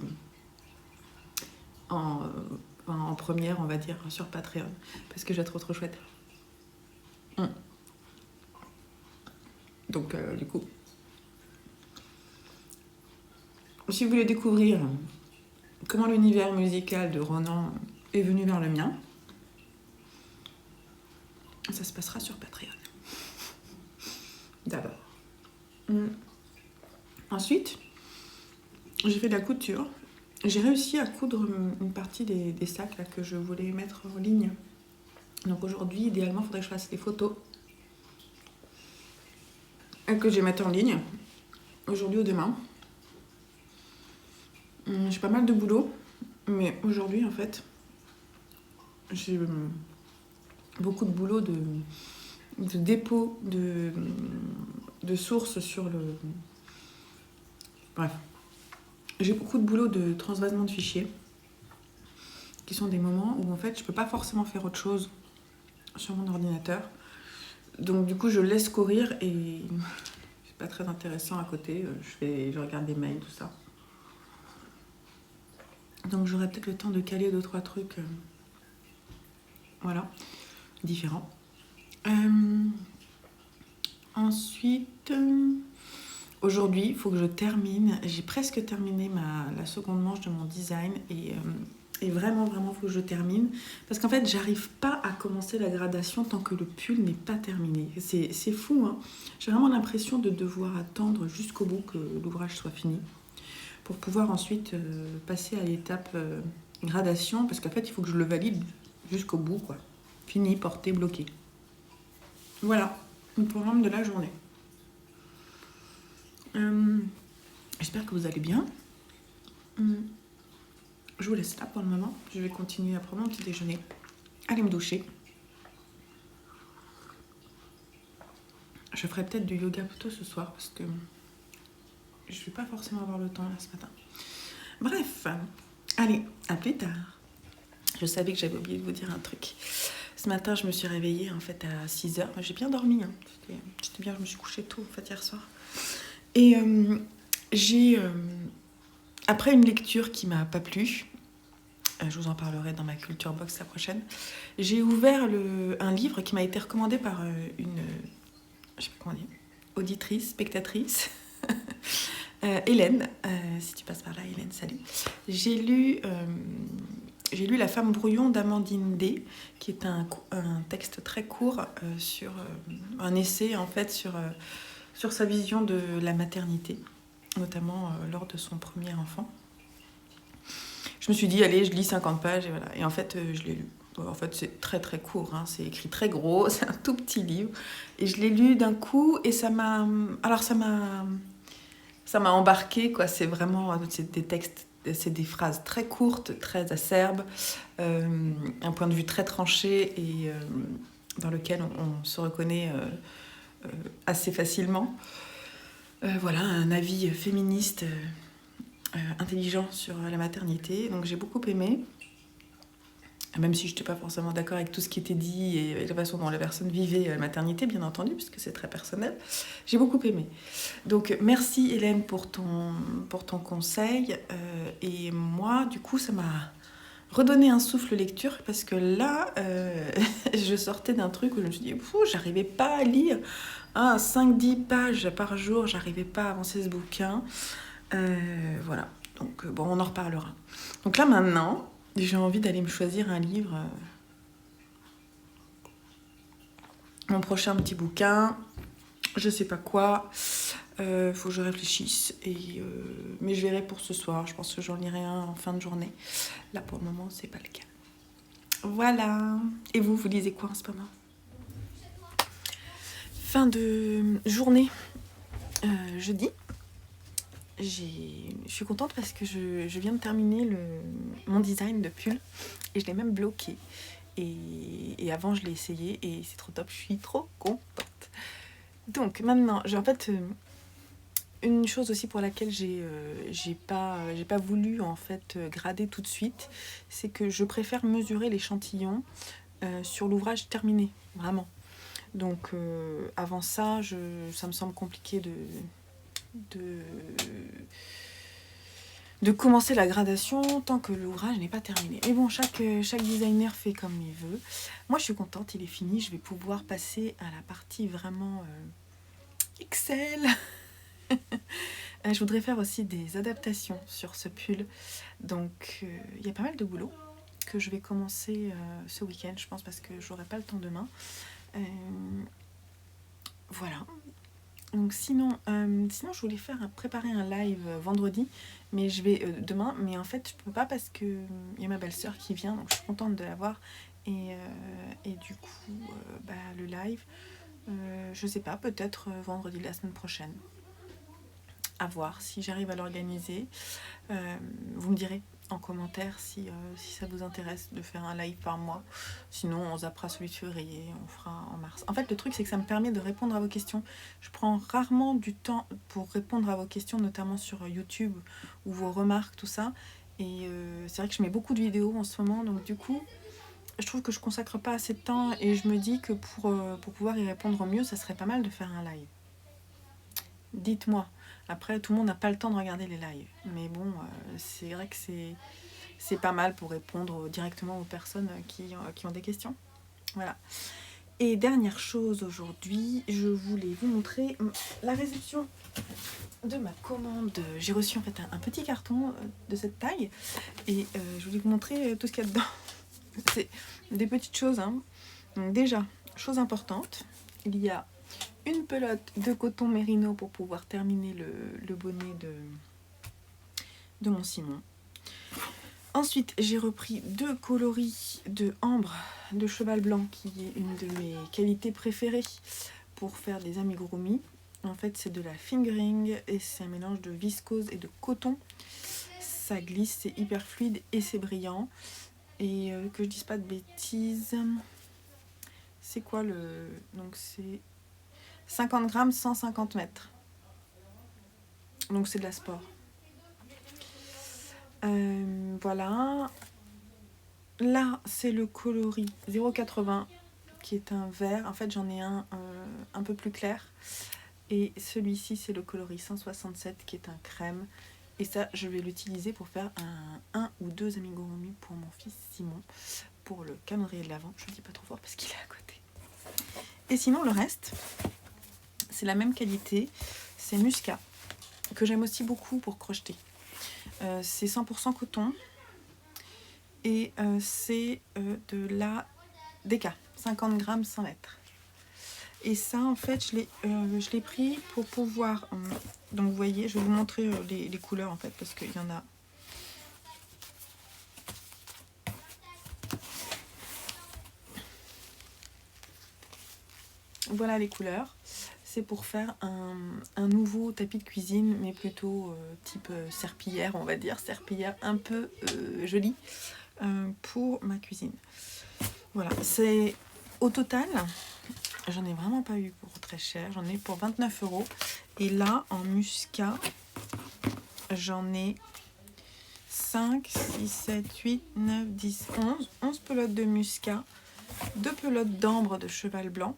en première, on va dire, sur Patreon, parce que je la trouve trop chouette. Donc du coup, si vous voulez découvrir comment l'univers musical de Ronan est venu vers le mien, ça se passera sur Patreon. D'abord. Ensuite, j'ai fait de la couture. J'ai réussi à coudre une partie des sacs là, que je voulais mettre en ligne. Donc aujourd'hui, idéalement, il faudrait que je fasse des photos et que je les mette en ligne, aujourd'hui ou demain. J'ai pas mal de boulot, mais aujourd'hui, en fait, j'ai beaucoup de boulot de dépôt, de sources sur le... Bref. J'ai beaucoup de boulot de transvasement de fichiers, qui sont des moments où, en fait, je peux pas forcément faire autre chose sur mon ordinateur. Donc, du coup, je laisse courir et pas très intéressant à côté. Je regarde des mails, tout ça. Donc j'aurai peut-être le temps de caler 2-3 trucs, voilà, différents. Ensuite, aujourd'hui, il faut que je termine. J'ai presque terminé la seconde manche de mon design et vraiment, il faut que je termine. Parce qu'en fait, j'arrive pas à commencer la gradation tant que le pull n'est pas terminé. C'est fou, hein. J'ai vraiment l'impression de devoir attendre jusqu'au bout que l'ouvrage soit fini pour pouvoir ensuite passer à l'étape gradation. Parce qu'en fait, il faut que je le valide jusqu'au bout, quoi. Fini, porté, bloqué. Voilà, le programme de la journée. J'espère que vous allez bien. Je vous laisse là pour le moment. Je vais continuer à prendre mon petit déjeuner. Aller me doucher. Je ferai peut-être du yoga plutôt ce soir parce que je vais pas forcément avoir le temps là ce matin. Bref, allez, à plus tard. Je savais que j'avais oublié de vous dire un truc. Ce matin, je me suis réveillée en fait à 6h. J'ai bien dormi, hein. J'étais bien, je me suis couchée tôt en fait hier soir. Et j'ai, après une lecture qui m'a pas plu, je vous en parlerai dans ma culture box la prochaine, j'ai ouvert un livre qui m'a été recommandé par une, je sais pas comment dire, auditrice, spectatrice, Hélène, si tu passes par là, Hélène, salut. J'ai lu La femme brouillon d'Amandine D, qui est un texte très court sur un essai en fait sur sa vision de la maternité, notamment lors de son premier enfant. Je me suis dit, allez, je lis 50 pages, et voilà. Et en fait, je l'ai lu. En fait, c'est très très court, hein. C'est écrit très gros, c'est un tout petit livre. Et je l'ai lu d'un coup, et ça m'a embarqué, quoi. C'est vraiment, c'est des textes, c'est des phrases très courtes, très acerbes, un point de vue très tranché, et dans lequel on se reconnaît assez facilement. Voilà, un avis féministe intelligent sur la maternité. Donc j'ai beaucoup aimé, même si je n'étais pas forcément d'accord avec tout ce qui était dit et avec la façon dont la personne vivait la maternité, bien entendu, puisque c'est très personnel. J'ai beaucoup aimé. Donc merci Hélène pour ton conseil. Et moi, du coup, ça m'a redonné un souffle lecture, parce que là, je sortais d'un truc où je me suis dit, j'arrivais pas à lire 5-10 pages par jour, j'arrivais pas à avancer ce bouquin. Voilà, donc bon, on en reparlera. Donc là maintenant, j'ai envie d'aller me choisir un livre, mon prochain petit bouquin, je sais pas quoi, faut que je réfléchisse, mais je verrai pour ce soir, je pense que j'en lirai un en fin de journée. Là pour le moment, c'est pas le cas. Voilà, et vous lisez quoi en ce moment? Fin de journée, jeudi. Je suis contente parce que je viens de terminer mon design de pull et je l'ai même bloqué. Et avant, je l'ai essayé et c'est trop top. Je suis trop contente. Donc maintenant, en fait, une chose aussi pour laquelle j'ai pas voulu en fait grader tout de suite, c'est que je préfère mesurer l'échantillon sur l'ouvrage terminé, vraiment. Donc avant ça, ça me semble compliqué de commencer la gradation tant que l'ouvrage n'est pas terminé. Mais bon, chaque designer fait comme il veut. Moi, je suis contente, il est fini. Je vais pouvoir passer à la partie vraiment Excel. Je voudrais faire aussi des adaptations sur ce pull. Donc, il y a pas mal de boulot que je vais commencer ce week-end, je pense, parce que j'aurai pas le temps demain. Voilà. Donc sinon, je voulais préparer un live vendredi, mais je vais demain. Mais en fait, je peux pas parce que y a ma belle-sœur qui vient, donc je suis contente de la voir. Et du coup, le live, je sais pas, peut-être vendredi de la semaine prochaine. À voir si j'arrive à l'organiser. Vous me direz en commentaire si ça vous intéresse de faire un live par mois. Sinon, on zappera celui de février, on fera en mars. En fait, le truc, c'est que ça me permet de répondre à vos questions. Je prends rarement du temps pour répondre à vos questions, notamment sur YouTube, ou vos remarques, tout ça. Et c'est vrai que je mets beaucoup de vidéos en ce moment, donc du coup, je trouve que je consacre pas assez de temps, et je me dis que pour pouvoir y répondre au mieux, ça serait pas mal de faire un live. dites-moi. Après, tout le monde n'a pas le temps de regarder les lives. Mais bon, c'est vrai que c'est pas mal pour répondre directement aux personnes qui ont des questions. Voilà. Et dernière chose aujourd'hui, je voulais vous montrer la réception de ma commande. J'ai reçu en fait un petit carton de cette taille et je voulais vous montrer tout ce qu'il y a dedans. C'est des petites choses, hein. Donc déjà, chose importante, il y a une pelote de coton mérino pour pouvoir terminer le bonnet de mon Simon. Ensuite, j'ai repris 2 coloris de ambre de cheval blanc, qui est une de mes qualités préférées pour faire des amigurumi. En fait, c'est de la fingering et c'est un mélange de viscose et de coton. Ça glisse, c'est hyper fluide et c'est brillant. Et que je dise pas de bêtises, c'est quoi le... Donc c'est 50 grammes, 150 mètres. Donc c'est de la sport. Voilà. Là, c'est le coloris 0,80 qui est un vert. En fait, j'en ai un peu plus clair. Et celui-ci, c'est le coloris 167 qui est un crème. Et ça, je vais l'utiliser pour faire un ou 2 amigurumi pour mon fils Simon. Pour le calendrier de l'Avent. Je ne dis pas trop fort parce qu'il est à côté. Et sinon, le reste, c'est la même qualité. C'est Musca, que j'aime aussi beaucoup pour crocheter. C'est 100% coton. Et c'est de la DK, 50 grammes 100 mètres. Et ça, en fait, je l'ai pris pour pouvoir... donc, vous voyez, je vais vous montrer les couleurs, en fait, parce qu'il y en a... Voilà les couleurs. C'est pour faire un nouveau tapis de cuisine, mais plutôt type serpillière, on va dire. Serpillière un peu jolie pour ma cuisine. Voilà, c'est au total... J'en ai vraiment pas eu pour très cher. J'en ai pour 29 €. Et là, en Musca, j'en ai 5, 6, 7, 8, 9, 10, 11. 11 pelotes de Musca, 2 pelotes d'ambre de cheval blanc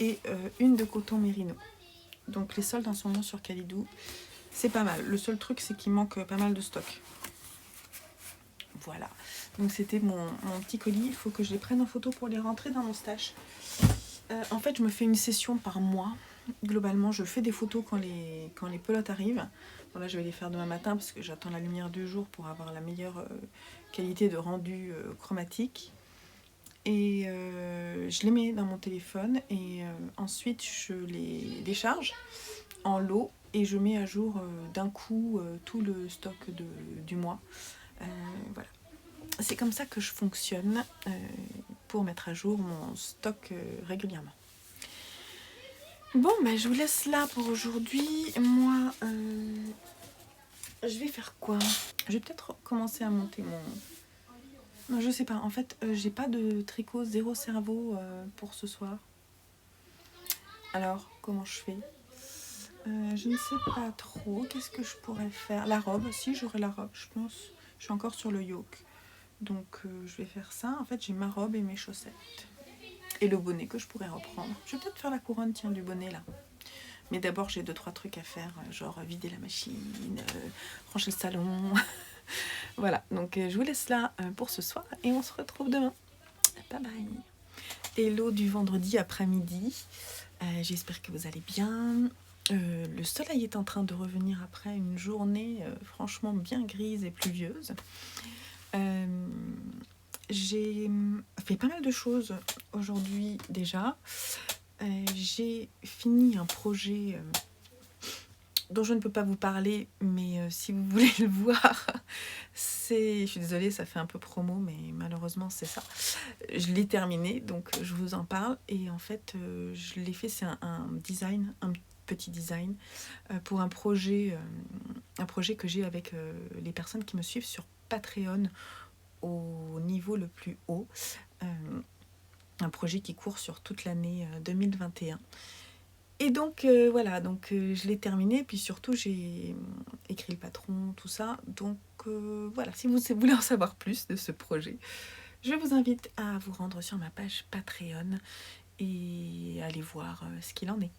et une de coton mérino. Donc les soldes en ce moment sur Kalidou, c'est pas mal. Le seul truc, c'est qu'il manque pas mal de stock. Voilà. Donc c'était mon petit colis. Il faut que je les prenne en photo pour les rentrer dans mon stash. En fait, je me fais une session par mois. Globalement, je fais des photos quand les pelotes arrivent. Bon, là, je vais les faire demain matin parce que j'attends la lumière du jour pour avoir la meilleure qualité de rendu chromatique. Et je les mets dans mon téléphone et ensuite, je les décharge en lot et je mets à jour d'un coup tout le stock du mois. Voilà. C'est comme ça que je fonctionne pour mettre à jour mon stock régulièrement. Bon, ben, je vous laisse là pour aujourd'hui. Moi, je vais faire quoi? Je vais peut-être commencer à monter mon... Non, je sais pas. En fait, j'ai pas de tricot, 0 cerveau pour ce soir. Alors, comment je fais? Je ne sais pas trop. Qu'est-ce que je pourrais faire? La robe, si j'aurai la robe, je pense. Je suis encore sur le yoke. Donc je vais faire ça. En fait, j'ai ma robe et mes chaussettes. Et le bonnet que je pourrais reprendre. Je vais peut-être faire la couronne, tiens, du bonnet là. Mais d'abord, j'ai 2-3 trucs à faire, genre vider la machine, ranger le salon. Voilà, donc je vous laisse là pour ce soir et on se retrouve demain. Bye bye. Hello du vendredi après-midi. J'espère que vous allez bien. Le soleil est en train de revenir après une journée franchement bien grise et pluvieuse. J'ai fait pas mal de choses aujourd'hui déjà. J'ai fini un projet dont je ne peux pas vous parler, mais si vous voulez le voir, je suis désolée, ça fait un peu promo, mais malheureusement c'est ça. Je l'ai terminé, donc je vous en parle. Et en fait, je l'ai fait, c'est un design, un petit design pour un projet que j'ai avec les personnes qui me suivent sur Patreon au niveau le plus haut. Un projet qui court sur toute l'année 2021. Et donc voilà, donc je l'ai terminé, puis surtout j'ai écrit le patron, tout ça. Donc voilà, si vous voulez en savoir plus de ce projet, je vous invite à vous rendre sur ma page Patreon et aller voir ce qu'il en est.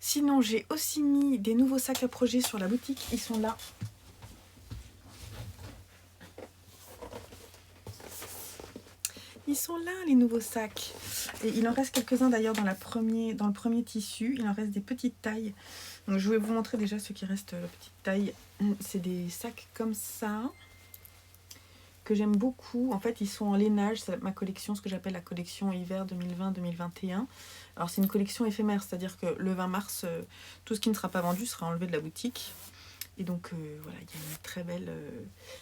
Sinon, j'ai aussi mis des nouveaux sacs à projet sur la boutique. Ils sont là. Ils sont là, les nouveaux sacs. Et il en reste quelques-uns d'ailleurs dans le premier tissu. Il en reste des petites tailles. Donc je vais vous montrer déjà ceux qui restent petite taille. C'est des sacs comme ça que j'aime beaucoup. En fait, ils sont en lainage. C'est ma collection, ce que j'appelle la collection hiver 2020-2021. Alors c'est une collection éphémère, c'est-à-dire que le 20 mars, tout ce qui ne sera pas vendu sera enlevé de la boutique. Et donc voilà, il y a une très belle...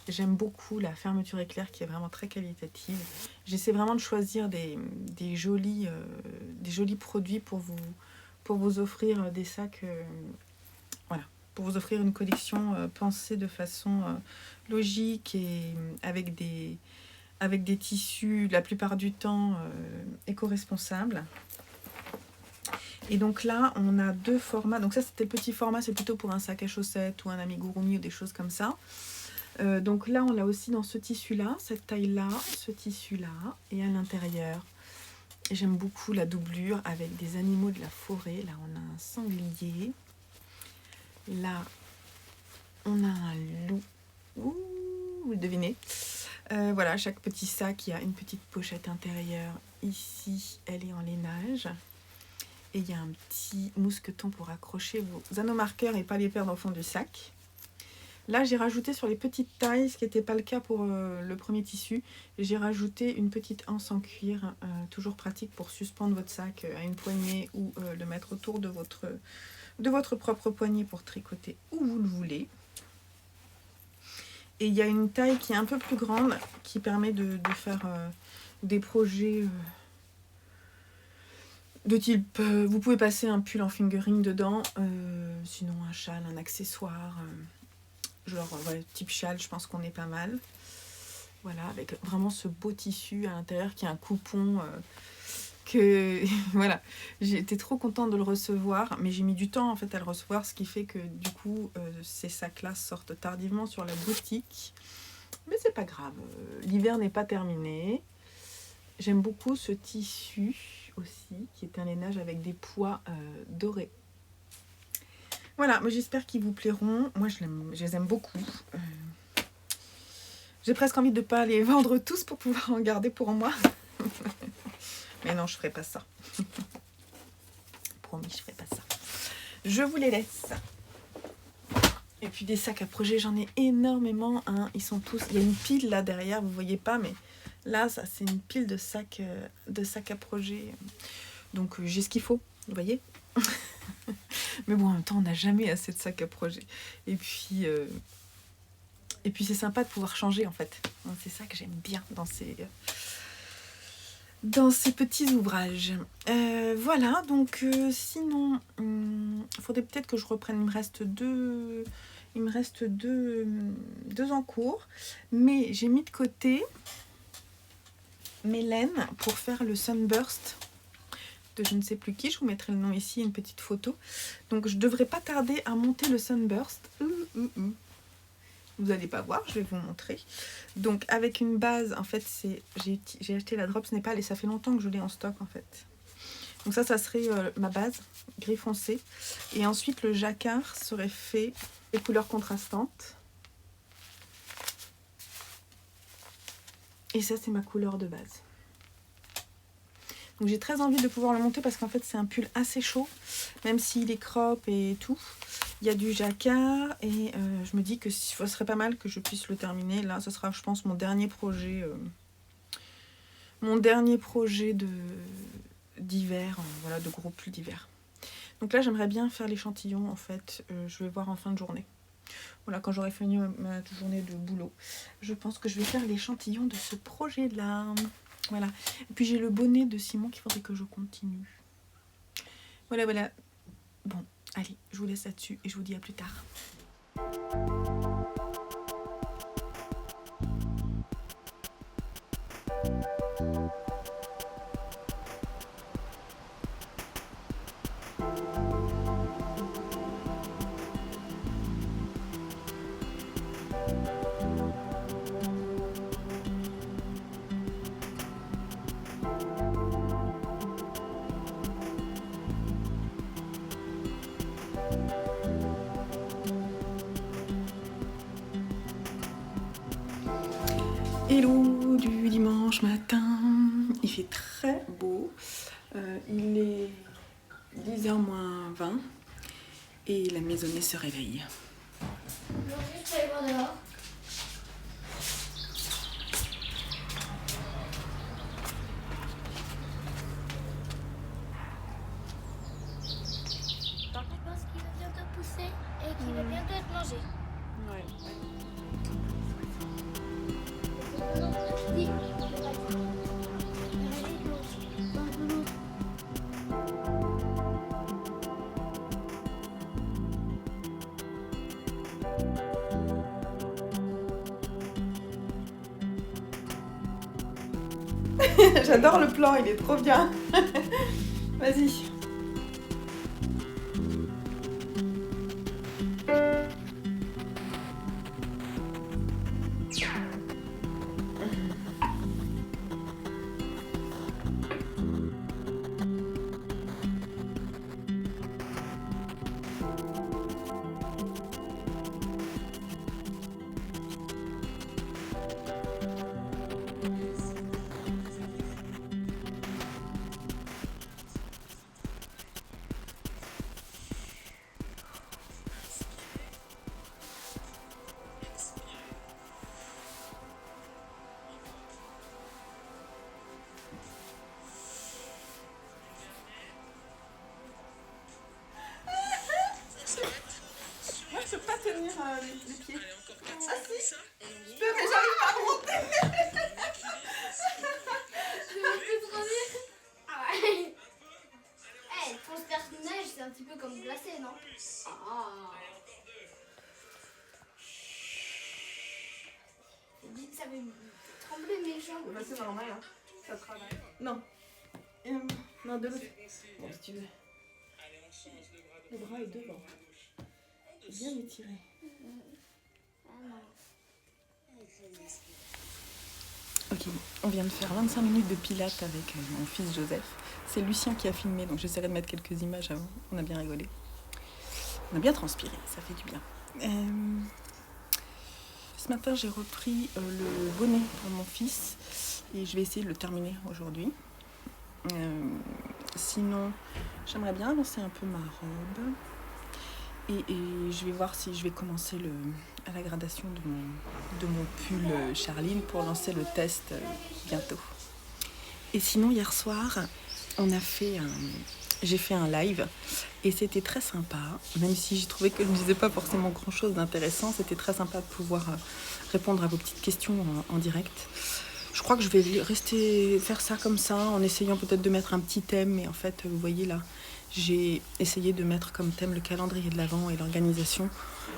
j'aime beaucoup la fermeture éclair qui est vraiment très qualitative. J'essaie vraiment de choisir des jolis produits pour vous offrir des sacs... voilà, pour vous offrir une collection pensée de façon logique et avec des tissus, la plupart du temps, éco-responsables. Et donc là, on a 2 formats. Donc ça, c'était le petit format, c'est plutôt pour un sac à chaussettes ou un amigurumi ou des choses comme ça. Donc là, on l'a aussi dans ce tissu-là, cette taille-là, ce tissu-là. Et à l'intérieur, j'aime beaucoup la doublure avec des animaux de la forêt. Là, on a un sanglier. Là, on a un loup. Ouh, vous le devinez. Voilà, chaque petit sac, il y a une petite pochette intérieure. Ici, elle est en lainage. Et il y a un petit mousqueton pour accrocher vos anneaux marqueurs et pas les perdre au fond du sac. Là, j'ai rajouté sur les petites tailles, ce qui n'était pas le cas pour le premier tissu, j'ai rajouté une petite anse en cuir, toujours pratique pour suspendre votre sac à une poignée ou le mettre autour de votre propre poignée pour tricoter où vous le voulez. Et il y a une taille qui est un peu plus grande, qui permet de faire des projets... de type, vous pouvez passer un pull en fingering dedans, sinon un châle, un accessoire, genre voilà, type châle, je pense qu'on est pas mal. Voilà, avec vraiment ce beau tissu à l'intérieur qui a un coupon que voilà, j'étais trop contente de le recevoir, mais j'ai mis du temps en fait à le recevoir, ce qui fait que du coup ces sacs-là sortent tardivement sur la boutique. Mais c'est pas grave, l'hiver n'est pas terminé. J'aime beaucoup ce tissu aussi, qui est un lainage avec des pois dorés. Voilà, mais j'espère qu'ils vous plairont. Moi, je les aime beaucoup. J'ai presque envie de ne pas les vendre tous pour pouvoir en garder pour moi. Mais non, je ne ferai pas ça. Promis, je ne ferai pas ça. Je vous les laisse. Et puis des sacs à projet, j'en ai énormément. Hein. Ils sont tous... Il y a une pile là derrière, vous ne voyez pas, mais... Là, ça c'est une pile de sacs à projet. Donc j'ai ce qu'il faut, vous voyez. Mais bon, en même temps, on n'a jamais assez de sacs à projet. Et puis c'est sympa de pouvoir changer en fait. C'est ça que j'aime bien dans ces petits ouvrages. Voilà, donc sinon, il faudrait peut-être que je reprenne. Il me reste deux en cours. Mais j'ai mis de côté mes laines pour faire le Sunburst de je ne sais plus qui. Je vous mettrai le nom ici, une petite photo. Donc je devrais pas tarder à monter le Sunburst. Vous n'allez pas voir, je vais vous montrer. Donc avec une base, en fait, j'ai acheté la Drops Népal et ça fait longtemps que je l'ai en stock en fait. Donc ça serait ma base, gris foncé. Et ensuite le jacquard serait fait des couleurs contrastantes. Et ça, c'est ma couleur de base. Donc j'ai très envie de pouvoir le monter parce qu'en fait, c'est un pull assez chaud. Même s'il est crop et tout. Il y a du jacquard. Et je me dis que ce serait pas mal que je puisse le terminer. Là, ce sera, je pense, mon dernier projet. D'hiver. Voilà, de gros pull d'hiver. Donc là, j'aimerais bien faire l'échantillon, en fait. Je vais voir en fin de journée. Voilà, quand j'aurai fini ma journée de boulot, je pense que je vais faire l'échantillon de ce projet-là. Voilà. Et puis j'ai le bonnet de Simon qu'il faudrait que je continue. Voilà, voilà. Bon, allez, je vous laisse là-dessus et je vous dis à plus tard. Hello du dimanche matin, il fait très beau, il est 10h moins 20 et la maisonnée se réveille. Aujourd'hui, je peux aller voir dehors. Je pense qu'il va bientôt pousser et qu'il va bientôt être mangé. Ouais. Dis, J'adore le plan, il est trop bien. Vas-y. Moi, je peux pas tenir les pieds. Ah si, je peux, mais j'arrive pas à remonter. Ah ouais. Eh, transperce neige, c'est un petit peu comme glacé, non? Ah. Dis que ça fait trembler mes jambes. Bah, c'est normal, hein. Ça travaille. Non. Non, de l'autre. Bon, si tu veux. Le bras est devant. Bien étiré. Ah non. Ok, on vient de faire 25 minutes de pilates avec mon fils Joseph. C'est Lucien qui a filmé, donc j'essaierai de mettre quelques images avant. On a bien rigolé. On a bien transpiré, ça fait du bien. Ce matin, j'ai repris le bonnet pour mon fils et je vais essayer de le terminer aujourd'hui. Sinon, j'aimerais bien avancer un peu ma robe. Et je vais voir si je vais commencer à la gradation de mon pull Charline pour lancer le test bientôt. Et sinon, hier soir, j'ai fait un live et c'était très sympa, même si j'ai trouvé que je ne disais pas forcément grand-chose d'intéressant. C'était très sympa de pouvoir répondre à vos petites questions en direct. Je crois que je vais faire ça comme ça, en essayant peut-être de mettre un petit thème, mais en fait, vous voyez là, j'ai essayé de mettre comme thème le calendrier de l'Avent et l'organisation.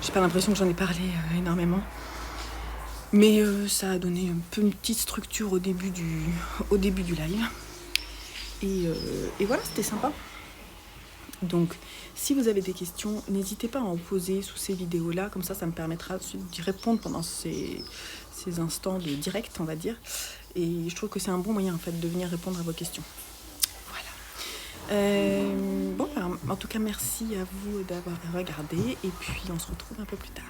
J'ai pas l'impression que j'en ai parlé énormément. Mais ça a donné un peu une petite structure au début du live. Et voilà, c'était sympa. Donc, si vous avez des questions, n'hésitez pas à en poser sous ces vidéos-là. Comme ça me permettra d'y répondre pendant ces instants de direct, on va dire. Et je trouve que c'est un bon moyen, en fait, de venir répondre à vos questions. Bon, en tout cas, merci à vous d'avoir regardé. Et puis, on se retrouve un peu plus tard.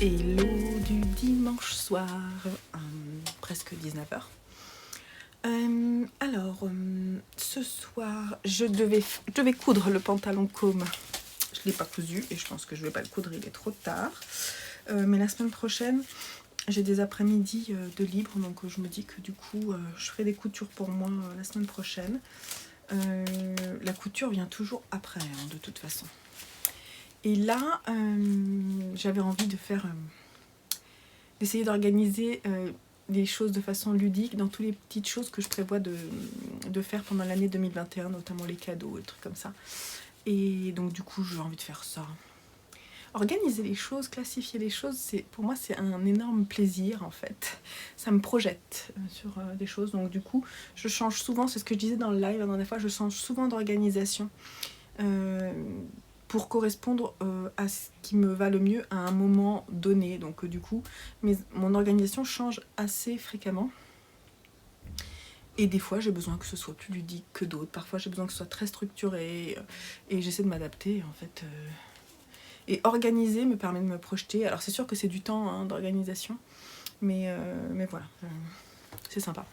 Hello du dimanche soir, presque 19h. Ce soir, je devais coudre le pantalon com. Je ne l'ai pas cousu et je pense que je ne vais pas le coudre, il est trop tard. Mais la semaine prochaine, j'ai des après-midi de libre, donc je me dis que du coup, je ferai des coutures pour moi la semaine prochaine. La couture vient toujours après, hein, de toute façon. Et là, j'avais envie de faire... d'essayer d'organiser les choses de façon ludique dans toutes les petites choses que je prévois de faire pendant l'année 2021, notamment les cadeaux, des trucs comme ça. Et donc du coup, j'ai envie de faire ça. Organiser les choses, classifier les choses, pour moi, c'est un énorme plaisir, en fait. Ça me projette sur des choses. Donc du coup, je change souvent, c'est ce que je disais dans le live la dernière fois, je change souvent d'organisation. Pour correspondre à ce qui me va le mieux à un moment donné. Donc du coup, mon organisation change assez fréquemment. Et des fois, j'ai besoin que ce soit plus ludique que d'autres. Parfois, j'ai besoin que ce soit très structuré. Et j'essaie de m'adapter, en fait. Et organiser me permet de me projeter. Alors c'est sûr que c'est du temps hein, d'organisation. Mais voilà, c'est sympa.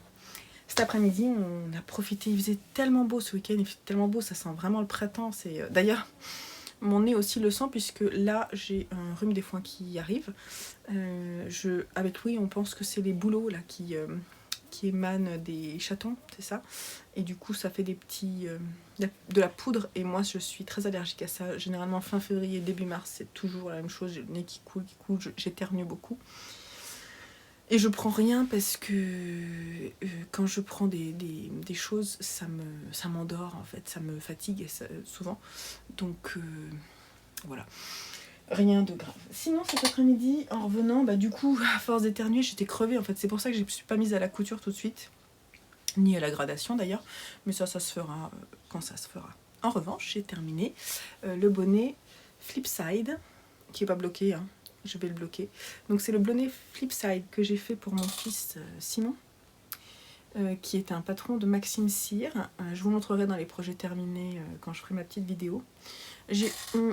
Cet après-midi, on a profité. Il faisait tellement beau ce week-end. Il fait tellement beau, ça sent vraiment le printemps. D'ailleurs... Mon nez aussi le sent puisque là j'ai un rhume des foins qui arrive. Avec Louis on pense que c'est les bouleaux là qui émanent des chatons, c'est ça. Et du coup ça fait des petits... de la poudre et moi je suis très allergique à ça. Généralement fin février, début mars c'est toujours la même chose. J'ai le nez qui coule, j'éternue beaucoup. Et je prends rien parce que quand je prends des choses, ça m'endort en fait, ça me fatigue souvent. Donc voilà, rien de grave. Sinon cet après-midi, en revenant, du coup, à force d'éternuer, j'étais crevée en fait. C'est pour ça que je ne me suis pas mise à la couture tout de suite, ni à la gradation d'ailleurs. Mais ça se fera quand ça se fera. En revanche, j'ai terminé le bonnet Flipside, qui n'est pas bloqué, hein. Je vais le bloquer. Donc c'est le bonnet Flipside que j'ai fait pour mon fils Simon, qui est un patron de Maxime Cyr. Je vous montrerai dans les projets terminés quand je ferai ma petite vidéo. J'ai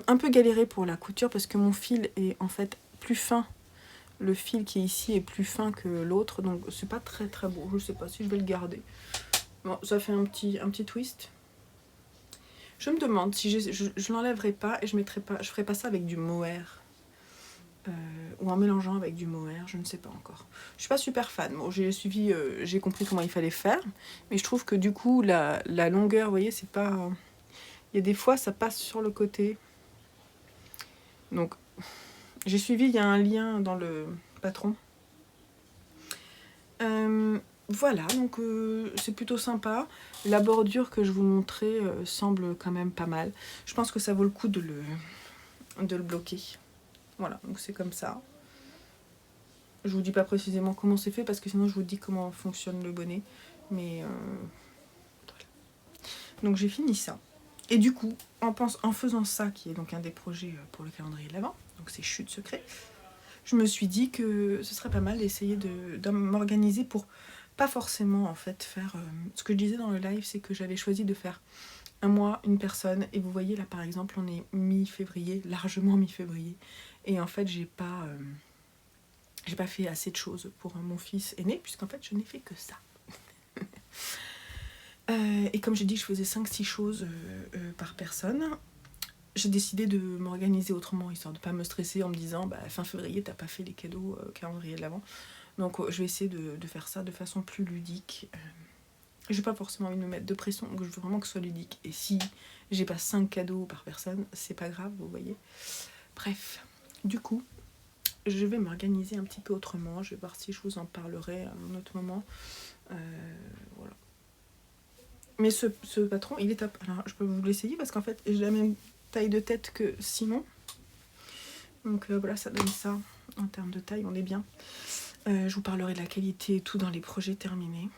un peu galéré pour la couture parce que mon fil est en fait plus fin. Le fil qui est ici est plus fin que l'autre, donc c'est pas très très beau. Je sais pas si je vais le garder. Bon, ça fait un petit twist. Je me demande si je l'enlèverai pas et je ferai pas ça avec du mohair. Ou en mélangeant avec du mohair, je ne sais pas encore. Je suis pas super fan. Bon, j'ai compris comment il fallait faire, mais je trouve que du coup la longueur, vous voyez, c'est pas... Il y a des fois ça passe sur le côté. Donc j'ai suivi, il y a un lien dans le patron. Voilà, donc c'est plutôt sympa. La bordure que je vous montrais semble quand même pas mal. Je pense que ça vaut le coup de le bloquer. Voilà, donc c'est comme ça. Je vous dis pas précisément comment c'est fait parce que sinon je vous dis comment fonctionne le bonnet. Mais voilà. Donc j'ai fini ça. Et du coup, en faisant ça, qui est donc un des projets pour le calendrier de l'Avent, donc c'est chute secret, je me suis dit que ce serait pas mal d'essayer de m'organiser pour pas forcément en fait faire... ce que je disais dans le live, c'est que j'avais choisi de faire un mois, une personne, et vous voyez là par exemple on est mi-février, largement mi-février, et en fait j'ai pas fait assez de choses pour mon fils aîné, puisqu'en fait je n'ai fait que ça. Et comme j'ai dit, je faisais 5-6 choses par personne. J'ai décidé de m'organiser autrement, histoire de ne pas me stresser en me disant fin février, t'as pas fait les cadeaux calendrier de l'Avent. Donc je vais essayer de faire ça de façon plus ludique. J'ai pas forcément envie de me mettre de pression, donc je veux vraiment que ce soit ludique. Et si j'ai pas 5 cadeaux par personne, c'est pas grave, vous voyez. Bref, du coup, je vais m'organiser un petit peu autrement. Je vais voir si je vous en parlerai à un autre moment. Voilà. Mais ce patron, il est top. Alors, je peux vous l'essayer parce qu'en fait, j'ai la même taille de tête que Simon. Donc voilà, ça donne ça. En termes de taille, on est bien. Je vous parlerai de la qualité et tout dans les projets terminés.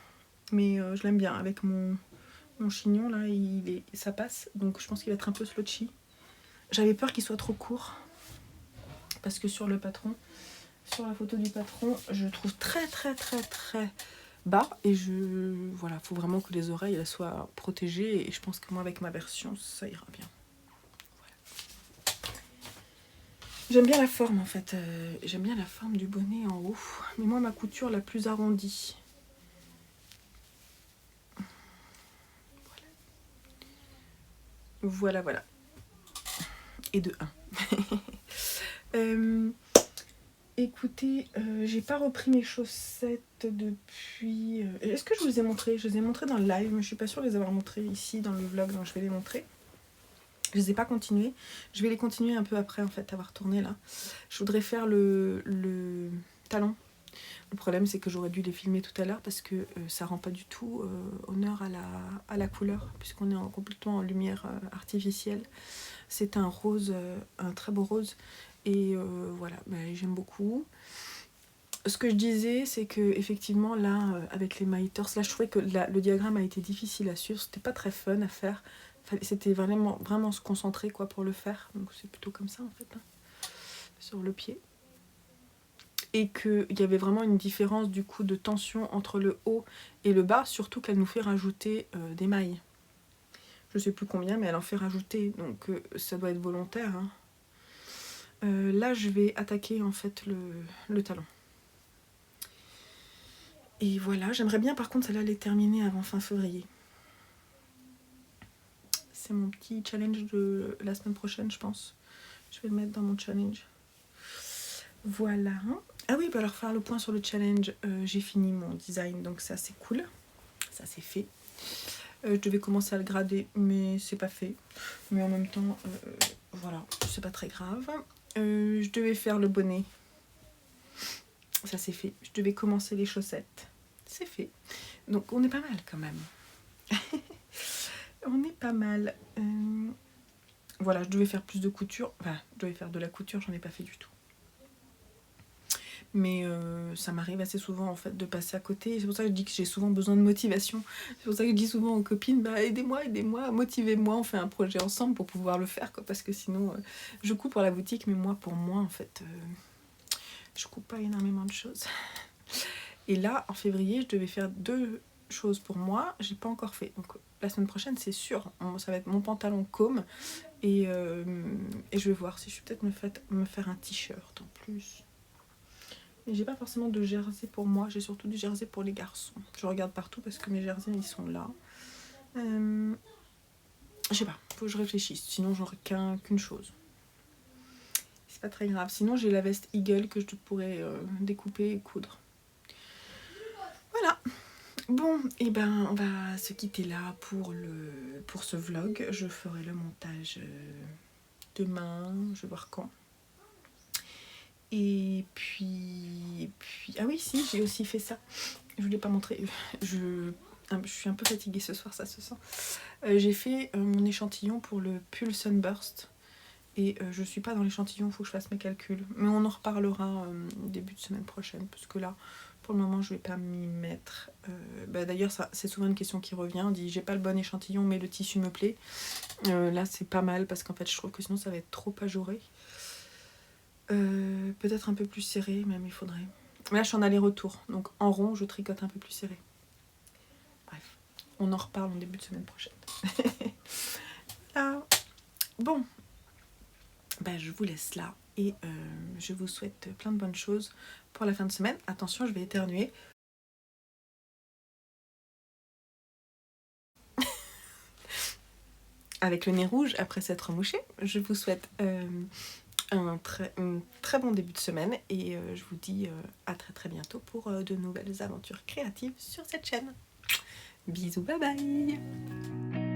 Mais je l'aime bien. Avec mon chignon, là, ça passe. Donc je pense qu'il va être un peu slouchy. J'avais peur qu'il soit trop court. Parce que sur la photo du patron, je le trouve très très très très bas. Et voilà, faut vraiment que les oreilles elles soient protégées. Et je pense que moi, avec ma version, ça ira bien. J'aime bien la forme en fait, j'aime bien la forme du bonnet en haut, mais moi ma couture la plus arrondie. Voilà, voilà. Et de 1. Écoutez, j'ai pas repris mes chaussettes depuis... Est-ce que je vous les ai montrées? Je les ai montrées dans le live, mais je suis pas sûre de les avoir montrées ici dans le vlog, donc je vais les montrer. Je les ai pas continuées. Je vais les continuer un peu après en fait, avoir tourné là. Je voudrais faire le talon. Le problème c'est que j'aurais dû les filmer tout à l'heure parce que ça rend pas du tout honneur à la couleur, puisqu'on est complètement en lumière artificielle. C'est un rose, un très beau rose. Et voilà, j'aime beaucoup. Ce que je disais, c'est que effectivement là, avec les miters, là je trouvais que le diagramme a été difficile à suivre. C'était pas très fun à faire. C'était vraiment se concentrer quoi pour le faire. Donc c'est plutôt comme ça en fait, hein, sur le pied. Et qu'il y avait vraiment une différence du coup de tension entre le haut et le bas, surtout qu'elle nous fait rajouter des mailles. Je sais plus combien, mais elle en fait rajouter, donc ça doit être volontaire. Hein. Là, je vais attaquer en fait le talon. Et voilà, j'aimerais bien par contre celle-là les terminer avant fin février. C'est mon petit challenge de la semaine prochaine, je pense. Je vais le mettre dans mon challenge. Voilà. Ah oui, alors faire le point sur le challenge, j'ai fini mon design, donc ça c'est cool. Ça c'est fait. Je devais commencer à le grader, mais c'est pas fait. Mais en même temps, voilà, c'est pas très grave. Je devais faire le bonnet. Ça c'est fait. Je devais commencer les chaussettes. C'est fait. Donc on est pas mal quand même. On est pas mal. Voilà, je devais faire plus de couture. Enfin, je devais faire de la couture, j'en ai pas fait du tout. Mais ça m'arrive assez souvent en fait de passer à côté. C'est pour ça que je dis que j'ai souvent besoin de motivation. C'est pour ça que je dis souvent aux copines, aidez-moi, motivez-moi, on fait un projet ensemble pour pouvoir le faire quoi. Parce que sinon, je coupe pour la boutique, mais moi pour moi en fait, je coupe pas énormément de choses. Et là, en février, je devais faire 2 choses pour moi. J'ai pas encore fait. Donc la semaine prochaine, c'est sûr. Ça va être mon pantalon com. Et je vais voir si je vais peut-être me faire un t-shirt en plus. Mais j'ai pas forcément de jersey pour moi. J'ai surtout du jersey pour les garçons. Je regarde partout parce que mes jerseys, ils sont là. Je sais pas. Faut que je réfléchisse. Sinon, j'aurai qu'une chose. C'est pas très grave. Sinon, j'ai la veste Eagle que je pourrais découper et coudre. Voilà. Bon, et on va se quitter là pour ce vlog. Je ferai le montage demain, je vais voir quand. Et puis... Ah oui, si, j'ai aussi fait ça. Je voulais pas montrer. Je suis un peu fatiguée ce soir, ça se sent. J'ai fait mon échantillon pour le pull Sunburst. Et je suis pas dans l'échantillon, il faut que je fasse mes calculs. Mais on en reparlera début de semaine prochaine, parce que là, pour le moment, je vais pas m'y mettre. D'ailleurs, c'est souvent une question qui revient. On dit, j'ai pas le bon échantillon, mais le tissu me plaît. Là, c'est pas mal, parce qu'en fait, je trouve que sinon, ça va être trop ajouré. Peut-être un peu plus serré, même, il faudrait. Là, je suis en aller-retour. Donc, en rond, je tricote un peu plus serré. Bref, on en reparle en début de semaine prochaine. Là. Bon. Je vous laisse là et je vous souhaite plein de bonnes choses pour la fin de semaine. Attention, je vais éternuer. Avec le nez rouge après s'être mouché, je vous souhaite un très bon début de semaine et je vous dis à très bientôt pour de nouvelles aventures créatives sur cette chaîne. Bisous, bye bye!